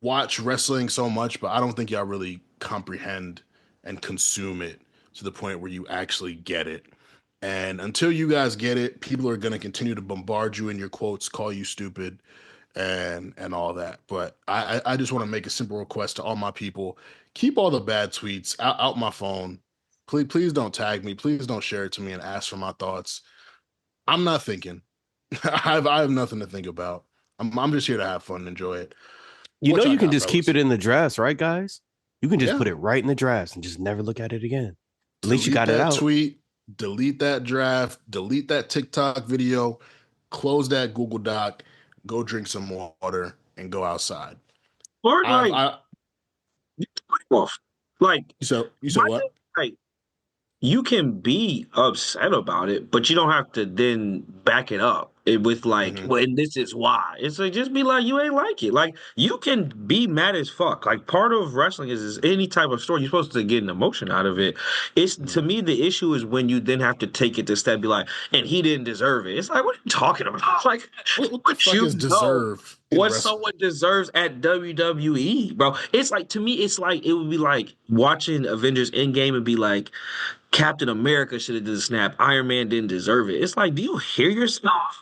watch wrestling so much, but I don't think y'all really comprehend and consume it to the point where you actually get it. And until you guys get it, people are going to continue to bombard you in your quotes, call you stupid, and all that. But I just want to make a simple request to all my people: keep all the bad tweets out my phone. Please don't tag me. Please don't share it to me and ask for my thoughts. I'm not thinking. I have nothing to think about. I'm just here to have fun and enjoy it. What y'all You can got, just keep fellas? it in the drafts, right, guys? You can just Yeah. put it right in the drafts and just never look at it again. At least you Delete got it that out. tweet, delete that draft, delete that TikTok video, close that Google Doc, go drink some water, and go outside. Or I've like, I off. Like, you said what? like, you can be upset about it, but you don't have to then back it up with like, Mm-hmm. well, and this is why. It's like, just be like, you ain't like it. Like, you can be mad as fuck. Like, part of wrestling is any type of story. You're supposed to get an emotion out of it. It's to me, the issue is when you then have to take it to step, be like, and he didn't deserve it. It's like, what are you talking about? Like, What the fuck you is know deserve in what wrestling? someone deserves at WWE, bro. It's like, to me, it's like it would be like watching Avengers Endgame and be like, Captain America should have did the snap. Iron Man didn't deserve it. It's like, do you hear yourself?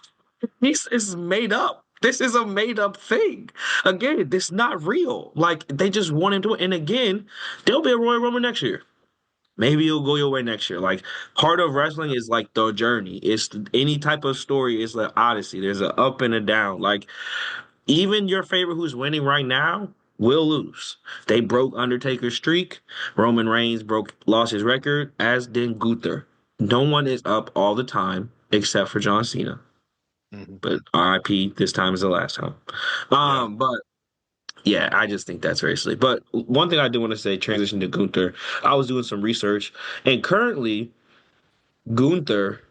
This is made up. This is a made up thing. Again, this is not real. Like, they just want him to. And again, there'll be a Royal Rumble next year. Maybe it'll go your way next year. Like, part of wrestling is like the journey. It's any type of story. It's the odyssey. There's an up and a down. Like, even your favorite who's winning right now will lose. They broke Undertaker's streak. Roman Reigns lost his record, as did Gunther. No one is up all the time except for John Cena. Mm-hmm. But RIP, this time is the last time. Yeah. But yeah, I just think that's very silly. But one thing I do want to say, transition to Gunther, I was doing some research, and currently Gunther,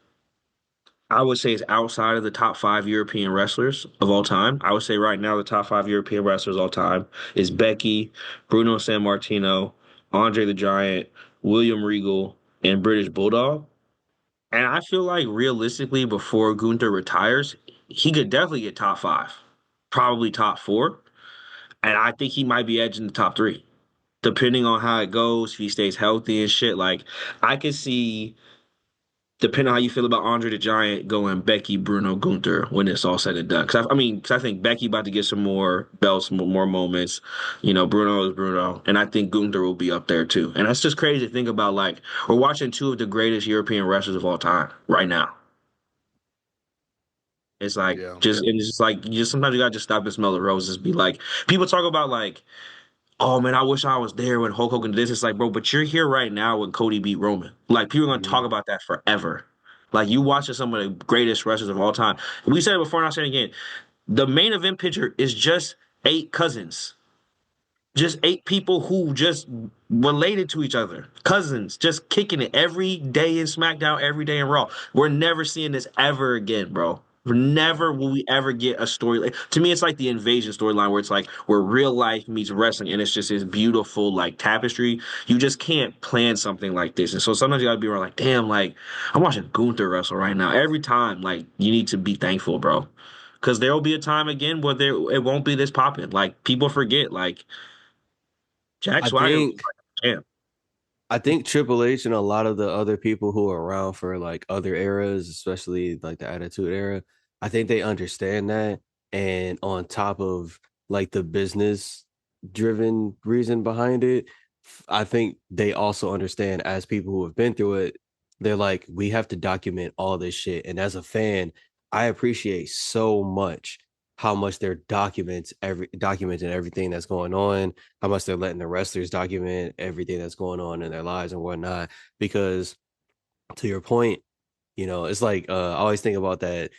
I would say, is outside of the top 5 European wrestlers of all time. I would say right now the top 5 European wrestlers of all time is Becky, Bruno Sammartino, Andre the Giant, William Regal, and British Bulldog. And I feel like realistically, before Gunther retires, he could definitely get top 5, probably top 4. And I think he might be edging the top 3, depending on how it goes, if he stays healthy and shit. Like, I could see, depending on how you feel about Andre the Giant, going Becky, Bruno, Gunther when it's all said and done. Because I think Becky about to get some more belts, more moments. Bruno is Bruno, and I think Gunther will be up there too. And that's just crazy to think about. Like, we're watching two of the greatest European wrestlers of all time right now. It's like Yeah. and it's just like, sometimes you gotta just stop and smell the roses. Be like, people talk about like, oh man, I wish I was there when Hulk Hogan did this. It's like, bro, but you're here right now when Cody beat Roman. Like, people are gonna talk about that forever. Like, you watching some of the greatest wrestlers of all time. We said it before, and I'll say it again. The main event picture is just 8 cousins. Just 8 people who just related to each other. Cousins, just kicking it every day in SmackDown, every day in Raw. We're never seeing this ever again, bro. Never will we ever get a story. To me, it's like the Invasion storyline, where it's like where real life meets wrestling, and it's just this beautiful like tapestry. You just can't plan something like this, and so sometimes you gotta be around like, damn, like I'm watching Gunther wrestle right now. Every time, like, you need to be thankful, bro, because there will be a time again where it won't be this popping. Like, people forget, like, Jack I Swagger was think like, damn. I think Triple H and a lot of the other people who are around for like other eras, especially like the Attitude Era, I think they understand that. And on top of like the business driven reason behind it. I think they also understand, as people who have been through it, they're like, we have to document all this shit. And as a fan, I appreciate so much how much they're documenting everything that's going on, how much they're letting the wrestlers document everything that's going on in their lives and whatnot. Because to your point, it's like I always think about that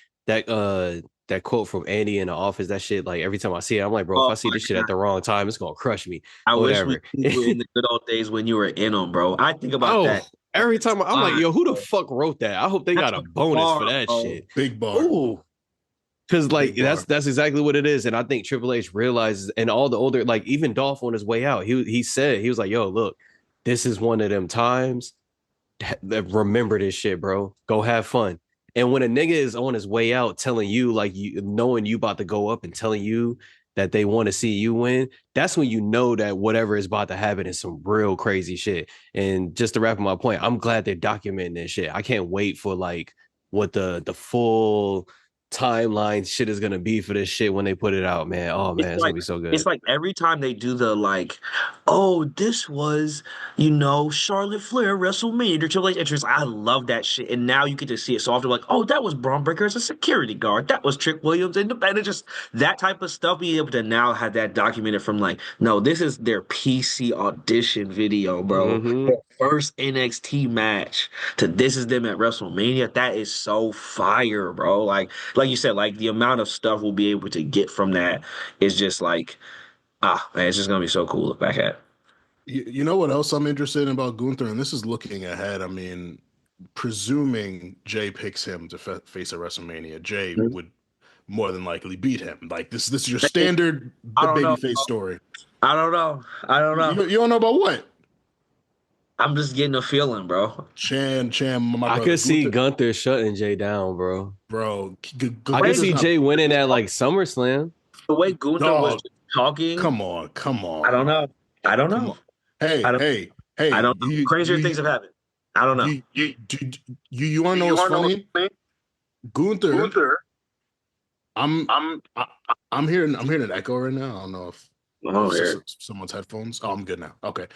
quote from Andy in The Office. That shit, like every time I see it, I'm like, bro, if Oh I see my this shit at God. the wrong time, it's gonna crush me. I wish we Whatever. were in the good old days when you were in them, bro. I think about Oh, that every time I'm like, line, yo, who the bro. fuck wrote that? I hope they That's got a a bonus for bar, that bro. shit. Big bar. Ooh. Cause like Big bar. that's exactly what it is. And I think Triple H realizes, and all the older, like even Dolph on his way out, he said, he was like, yo, look, this is one of them times. Remember this shit, bro. Go have fun. And when a nigga is on his way out telling you, like, you knowing you about to go up and telling you that they want to see you win, that's when you know that whatever is about to happen is some real crazy shit. And just to wrap up my point, I'm glad they're documenting this shit. I can't wait for like what the full timeline shit is gonna be for this shit when they put it out, man. Oh man, it's gonna be so It's good. like every time they do the like, oh, this was, Charlotte Flair WrestleMania, their Triple H entrance. I love that shit. And now you get to see it so often, like, oh, that was Braun Breaker as a security guard. That was Trick Williams and it just that type of stuff, being able to now have that documented from like, no, this is their PC audition video, bro. Mm-hmm. Their first NXT match to this is them at WrestleMania. That is so fire, bro. Like you said, like the amount of stuff we'll be able to get from that is just like, man, it's just gonna be so cool to look back at. You know what else I'm interested in about Gunther, and this is looking ahead. I mean, presuming Jay picks him to face at WrestleMania, Jay would more than likely beat him. Like this is your standard I don't know. babyface story. I don't know. I don't know. You don't know about what? I'm just getting a feeling, bro. Chan, my I brother could see Gunther, Gunther shutting Jay down, bro. bro. I could Gunther's see not Jay winning at like SummerSlam. The way Gunther was dog. just talking, Come on. I don't know. I don't Come know. on. Hey, I don't. hey, I hey. don't know. Crazier things have happened. I don't know. You want to know what's funny? Gunther. I'm hearing an echo right now. I don't know if someone's headphones. Oh, I'm good now. Okay.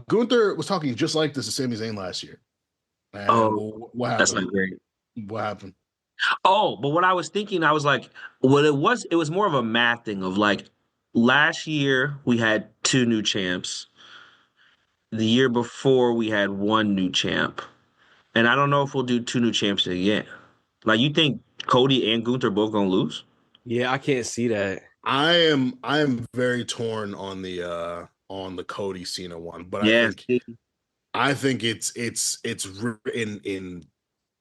Gunther was talking just like this to Sami Zayn last year. And what happened? That's not great. What happened? Oh, but what I was thinking, I was like, well, it was more of a math thing of like last year we had two new champs. The year before we had one new champ. And I don't know if we'll do two new champs again. Like you think Cody and Gunther both gonna lose? Yeah, I can't see that. I am very torn on the Cody Cena one, but Yeah. I think it's written in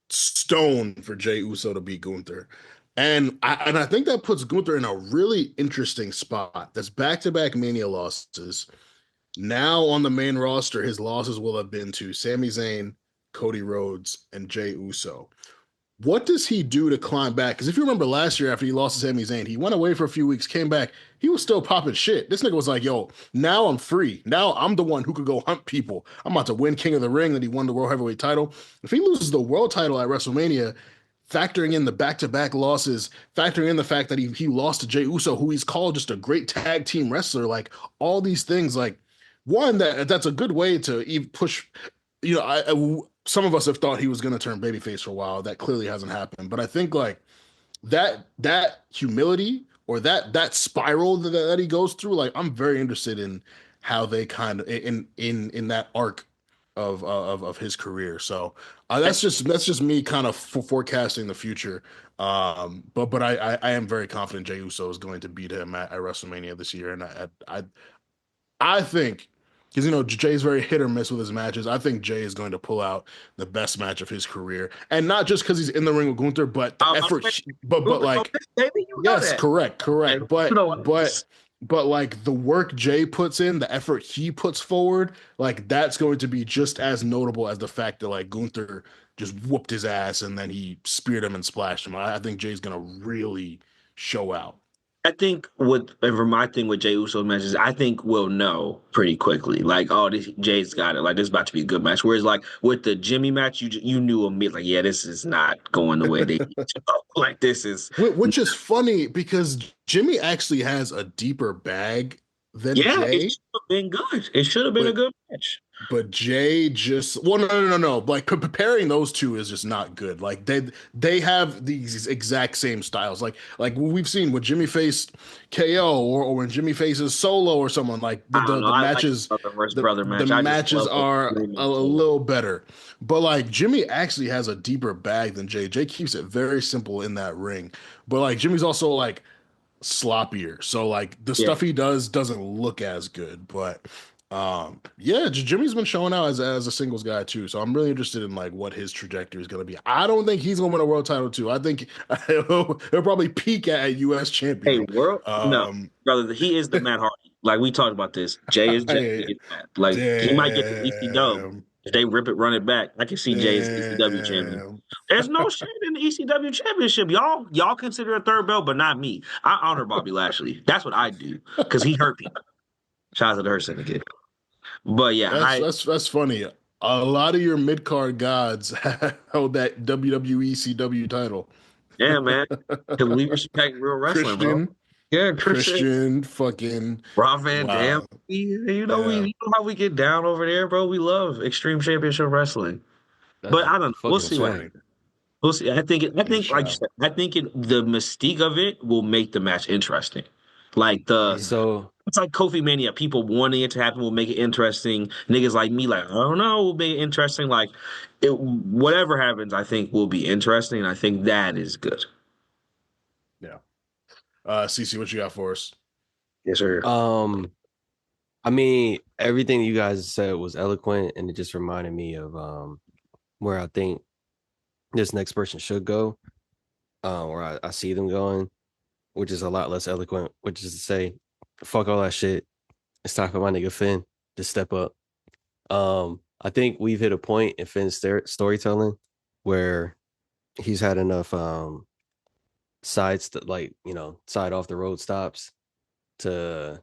stone for Jey Uso to beat Gunther. And I think that puts Gunther in a really interesting spot. That's back-to-back Mania losses. Now on the main roster, his losses will have been to Sami Zayn, Cody Rhodes, and Jey Uso. What does he do to climb back? Because if you remember last year after he lost to Sami Zayn, he went away for a few weeks, came back. He was still popping shit. This nigga was like, yo, now I'm free. Now I'm the one who could go hunt people. I'm about to win King of the Ring. That he won the World Heavyweight title. If he loses the world title at WrestleMania, factoring in the back-to-back losses, factoring in the fact that he lost to Jey Uso, who he's called just a great tag team wrestler, like all these things, like one, that's a good way to even push, some of us have thought he was going to turn babyface for a while. That clearly hasn't happened. But I think like that humility or that spiral that he goes through, like I'm very interested in how they kind of in that arc of his career. So that's just me kind of forecasting the future. But I am very confident Jey Uso is going to beat him at WrestleMania this year, and I think, because Jay's very hit or miss with his matches. I think Jay is going to pull out the best match of his career, and not just because he's in the ring with Gunther, but the effort. But like, baby, you know yes, that. correct. But like the work Jay puts in, the effort he puts forward, like that's going to be just as notable as the fact that like Gunther just whooped his ass and then he speared him and splashed him. I think Jay's gonna really show out. I think for my thing with Jey Uso matches, I think we'll know pretty quickly. Like, oh, Jay's got it. Like, this is about to be a good match. Whereas, like with the Jimmy match, you knew immediately, like, yeah, this is not going the way they need to go. Like, this is Which is funny because Jimmy actually has a deeper bag than Yeah, it Jay, should have been good. It should have been a but good match. Jay just no. Like comparing those two is just not good. Like they have these exact same styles. Like we've seen when Jimmy faced KO or when Jimmy faces Solo or someone like I don't know. the I like matches the brother versus the brother the match. I just matches love the are a agreement team. little better. But like Jimmy actually has a deeper bag than Jay. Jay keeps it very simple in that ring. But like Jimmy's also like sloppier. So like the Yeah. stuff he does doesn't look as good, but yeah, Jimmy's been showing out as a singles guy too. So I'm really interested in like what his trajectory is going to be. I don't think he's going to win a world title too. I think he'll probably peak at US Hey, champion. world? No, Um brother. He is the Matt Hardy. Like we talked about this. Jay is Jay. I, Is Matt. Like he might get the ECW. damn, If they rip it, run it back, I can see Jay as ECW champion. damn. There's no shame in the ECW championship. Y'all consider a third belt, but not me. I honor Bobby Lashley. That's what I do because he hurt people. Shout out to the Hurt Syndicate. But yeah, That's funny. A lot of your mid card gods held that WWE CW title. yeah, man. Because we respect real wrestling, bro. Christian, Yeah, Christian. Christian, fucking Rob Van Dam. wow. You know Yeah, you know how we get down over there, bro. We love Extreme Championship Wrestling. That's But I don't know. We'll fucking see what funny. happens. We'll see. I Good think, like you shout. said, I think the mystique of it will make the match interesting. Like Mhm. so. it's like Kofi Mania. People wanting it to happen will make it interesting. Niggas like me, like I don't know, will make it interesting. Like whatever happens, I think will be interesting. I think that is good. Yeah. CC, what you got for us? Yes, sir. I mean, everything you guys said was eloquent, and it just reminded me of where I think this next person should go, where I see them going, which is a lot less eloquent, which is to say, fuck all that shit. It's time for my nigga Finn to step up. I think we've hit a point in Finn's storytelling where he's had enough sides to, like, side off the road stops to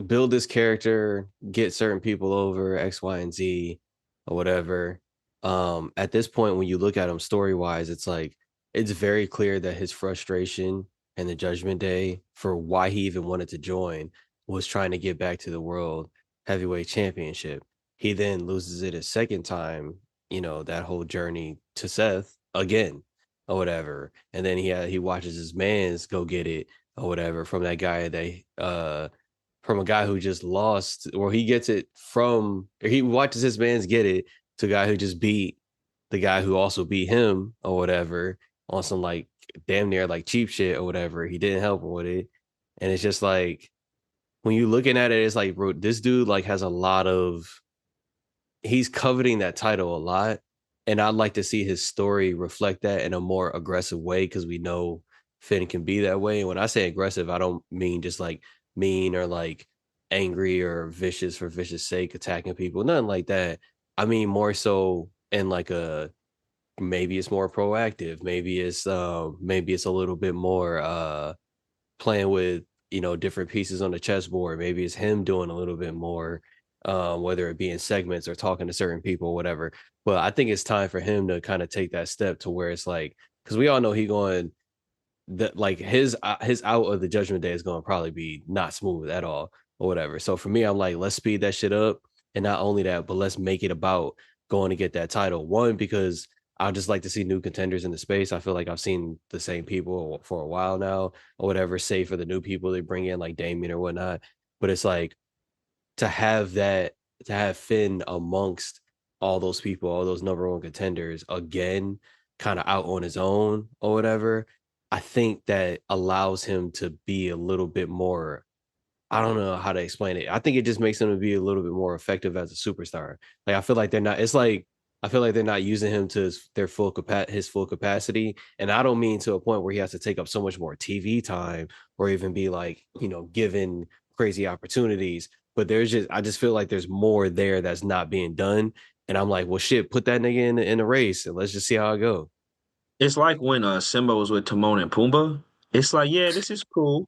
build this character, get certain people over X, Y, and Z or whatever. At this point, when you look at him story wise, it's like it's very clear that his frustration and the Judgment Day for why he even wanted to join was trying to get back to the World Heavyweight Championship. He then loses it a second time, that whole journey to Seth again or whatever. And then he watches his mans go get it or whatever from that guy from a guy who just lost, or he gets it from, or he watches his mans get it to a guy who just beat the guy who also beat him or whatever on some like damn near like cheap shit or whatever. He didn't help him with it. And it's just like, when you're looking at it, it's like, bro, this dude like has a lot of, he's coveting that title a lot. And I'd like to see his story reflect that in a more aggressive way, because we know Finn can be that way. And when I say aggressive, I don't mean just like mean or like angry or vicious for vicious sake, attacking people, nothing like that. I mean more so in like maybe it's more proactive, maybe it's a little bit more playing with different pieces on the chessboard. Maybe it's him doing a little bit more, whether it be in segments or talking to certain people or whatever. But I think it's time for him to kind of take that step to where it's like, because we all know he going that like his out of the Judgment Day is going to probably be not smooth at all or whatever. So for me, I'm like, let's speed that shit up, and not only that, but let's make it about going to get that title. One, because I just like to see new contenders in the space. I feel like I've seen the same people for a while now or whatever, save for the new people they bring in like Damien or whatnot. But it's like to have Finn amongst all those people, all those number one contenders again, kind of out on his own or whatever. I think that allows him to be a little bit more, I don't know how to explain it. I think it just makes him to be a little bit more effective as a superstar. Like I feel like they're not using him to his full capacity. And I don't mean to a point where he has to take up so much more TV time or even be like, given crazy opportunities. But I just feel like there's more there that's not being done. And I'm like, well, shit, put that nigga in the race and let's just see how it goes. It's like when Simba was with Timon and Pumbaa. It's like, yeah, this is cool.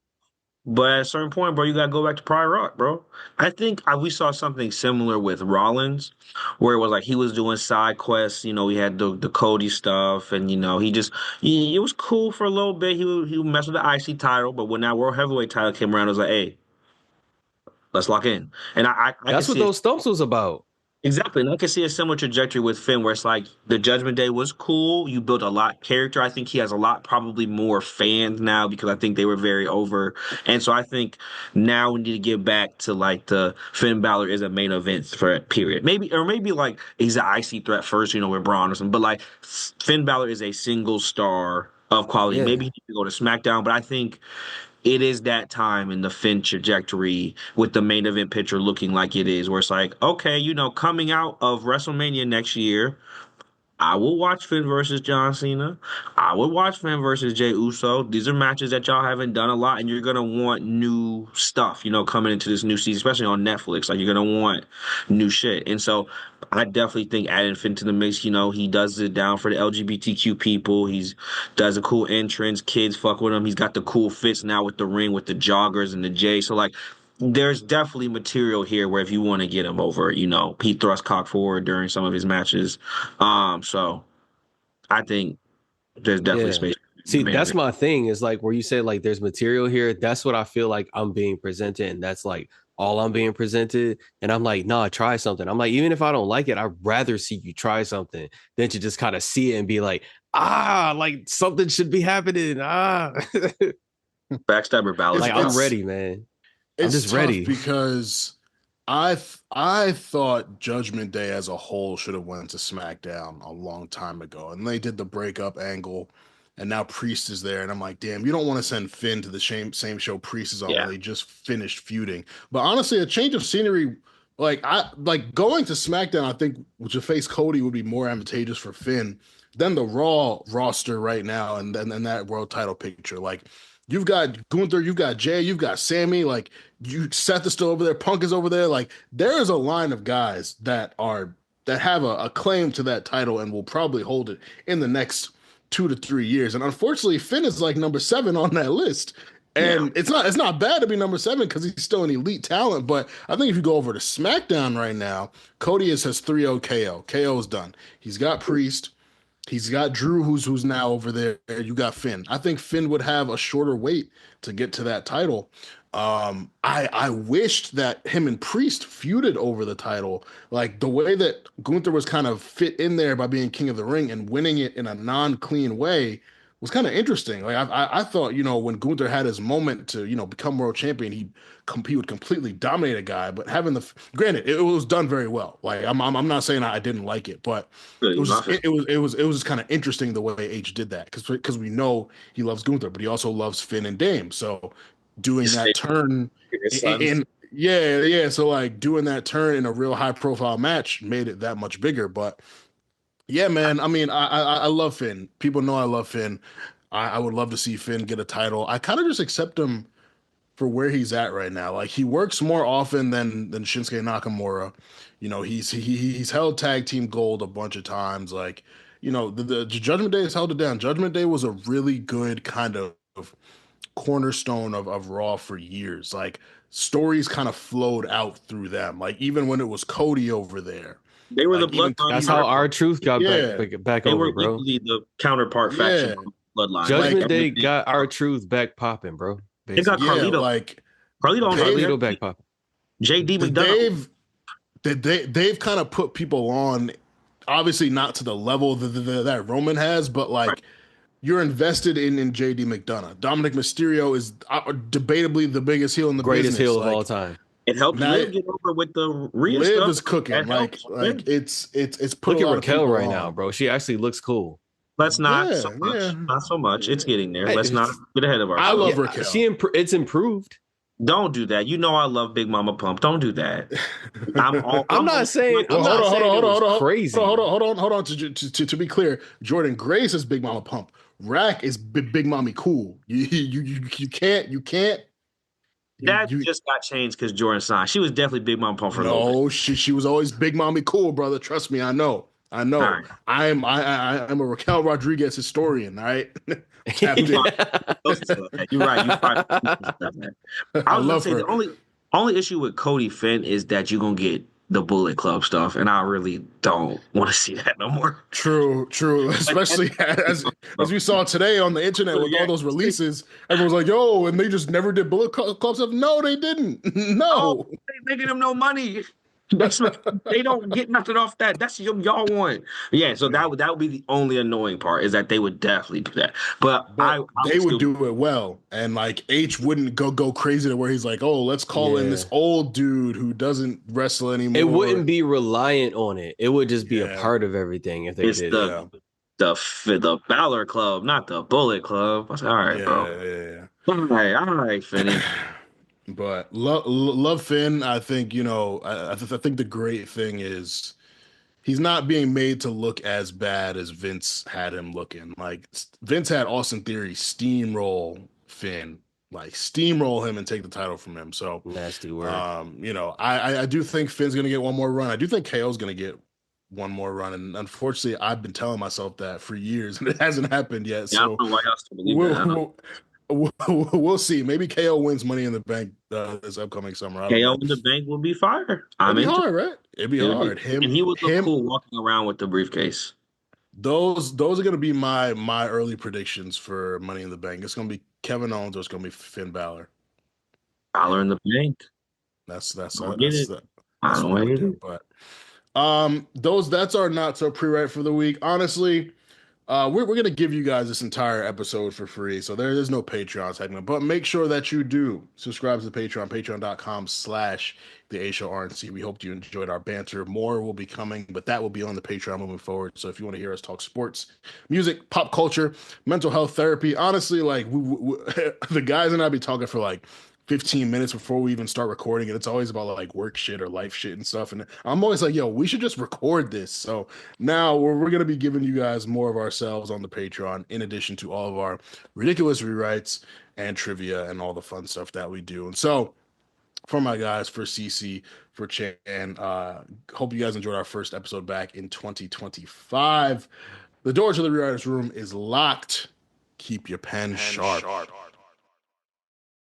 But at a certain point, bro, you gotta go back to Pride Rock, bro. I think we saw something similar with Rollins, where it was like he was doing side quests. He had the Cody stuff, and it was cool for a little bit. He would mess with the IC title, but when that World Heavyweight title came around, it was like, hey, Let's lock in. And I That's can what see those stumps was about. exactly. And I can see a similar trajectory with Finn, where it's like the Judgment Day was cool. You built a lot character. I think he has a lot, probably more fans now because I think they were very over. And so I think now we need to get back to like the Finn Balor is a main event threat, period. Maybe like he's an IC threat first, with Braun or something. But like Finn Balor is a single star of quality. Yeah. Maybe he needs to go to SmackDown, but I think it is that time in the Finn trajectory with the main event picture looking like it is, where it's like, okay, coming out of WrestleMania next year, I will watch Finn versus John Cena. I would watch Finn versus Jey Uso. These are matches that y'all haven't done a lot, and you're gonna want new stuff, coming into this new season, especially on Netflix. Like you're gonna want new shit. And so I definitely think adding Finn to the mix, he does it down for the LGBTQ people. He's does a cool entrance. Kids fuck with him. He's got the cool fits now with the ring with the joggers and the J. So like there's definitely material here where if you want to get him over, he thrusts cock forward during some of his matches. So I think there's definitely space. See, that's my thing is like where you say like there's material here. That's what I feel like I'm being presented. And that's like all I'm being presented. And I'm like, nah, try something. I'm like, even if I don't like it, I'd rather see you try something than to just kind of see it and be like, like something should be happening. Backstabber Balor. Like I'm ready, man. I'm just ready because I thought Judgment Day as a whole should have went to SmackDown a long time ago, and they did the breakup angle, and now Priest is there, and I'm like, damn, you don't want to send Finn to the same show Priest is on when they just finished feuding. But honestly, a change of scenery, like going to SmackDown, I think to face Cody would be more advantageous for Finn than the Raw roster right now, and then that world title picture, like. You've got Gunther, you've got Jay, you've got Sami, like Seth is still over there, Punk is over there. Like there is a line of guys that have a claim to that title and will probably hold it in the next 2 to 3 years. And unfortunately, Finn is like number 7 on that list. And it's not bad to be number 7 because he's still an elite talent. But I think if you go over to SmackDown right now, Cody has 3-0 KO. KO is done. He's got Priest. He's got Drew, who's now over there. You got Finn. I think Finn would have a shorter wait to get to that title. I wished that him and Priest feuded over the title. Like the way that Gunther was kind of fit in there by being King of the Ring and winning it in a non-clean way was kind of interesting. Like I thought, when Gunther had his moment to, become world champion, he would completely dominate a guy. But having granted, it was done very well. Like I'm not saying I didn't like it, but it was just kind of interesting the way H did that because we know he loves Gunther, but he also loves Finn and Dame. So doing that turn so like doing that turn in a real high profile match made it that much bigger. But yeah, man. I mean, I love Finn. People know I love Finn. I would love to see Finn get a title. I kind of just accept him for where he's at right now. Like he works more often than Shinsuke Nakamura. He's held tag team gold a bunch of times. Like, the Judgment Day has held it down. Judgment Day was a really good kind of cornerstone of Raw for years. Like stories kind of flowed out through them. Like even when it was Cody over there. They were like the Bloodline. That's how R-Truth got back they over, were bro. Equally the counterpart faction of Bloodline. Judgment Day got R-Truth back popping, bro. They got Carlito. Carlito back popping. JD McDonough. They've kind of put people on, obviously not to the level that Roman has, but like you're invested in JD McDonough. Dominic Mysterio is debatably the biggest heel in the greatest business. heel of all time. It helped Liv get over with the Rhea Liv stuff. is cooking. Like it's put look a at lot Raquel of right on. now, bro. She actually looks cool. Let's not so much. Not so much. It's getting there. Let's not get ahead of ourselves. I love Raquel. It's improved. Don't do that. You know I love Big Mama Pump. Don't do that. I'm not saying crazy. Hold on. To be clear, Jordan Grace is Big Mama Pump. Rack is Big Mommy Cool. You can't. That just got changed because Jordan signed. She was definitely Big Mama Pump for a little bit. she was always Big Mommy Cool, brother. Trust me, I know. Right. I'm a Raquel Rodriguez historian. All right. You're right. I love her. The only issue with Cody Finn is that you're gonna get the Bullet Club stuff, and I really don't want to see that no more. True. Especially as we saw today on the internet with all those releases, everyone's like, "Yo," and they just never did Bullet Club stuff. No, they didn't. Oh, No, they making them no money. That's they don't get nothing off that. That's y'all want. Yeah, so that would be the only annoying part is that they would definitely do that. But I they would do it well, and like H wouldn't go crazy to where he's like, "Oh, let's call in this old dude who doesn't wrestle anymore." It wouldn't be reliant on it. It would just be a part of everything if they did it. The Balor Club, not the Bullet Club. I said, all right, bro. Yeah. All right, Finney. But love Finn. I think I think the great thing is he's not being made to look as bad as Vince had him looking. Like Vince had Austin Theory steamroll Finn, like steamroll him and take the title from him. So nasty word. I do think Finn's gonna get one more run. I do think KO's gonna get one more run, and unfortunately, I've been telling myself that for years, and it hasn't happened yet. Yeah, so I don't know why y'all still believe that. We'll see. Maybe KO wins Money in the Bank this upcoming summer. I don't KO know. in the Bank will be fire. It'd be hard, right? It'd be hard. And he would look cool walking around with the briefcase. Those are gonna be my early predictions for Money in the Bank. It's gonna be Kevin Owens or it's gonna be Finn Balor. Balor in the Bank. That's I what I would do. But that's our not so pre-write for the week. Honestly, we're going to give you guys this entire episode for free. So there's no Patreon segment, but make sure that you do subscribe to the Patreon, patreon.com/the A Show RNC. We hope you enjoyed our banter. More will be coming, but that will be on the Patreon moving forward. So if you want to hear us talk sports, music, pop culture, mental health therapy, honestly, like the guys and I be talking for like 15 minutes before we even start recording, and it's always about like work shit or life shit and stuff. And I'm always like, yo, we should just record this. So now we're going to be giving you guys more of ourselves on the Patreon, in addition to all of our ridiculous rewrites and trivia and all the fun stuff that we do. And so for my guys, for CC, for Chan, hope you guys enjoyed our first episode back in 2025. The door to the rewriters room is locked. Keep your pen sharp.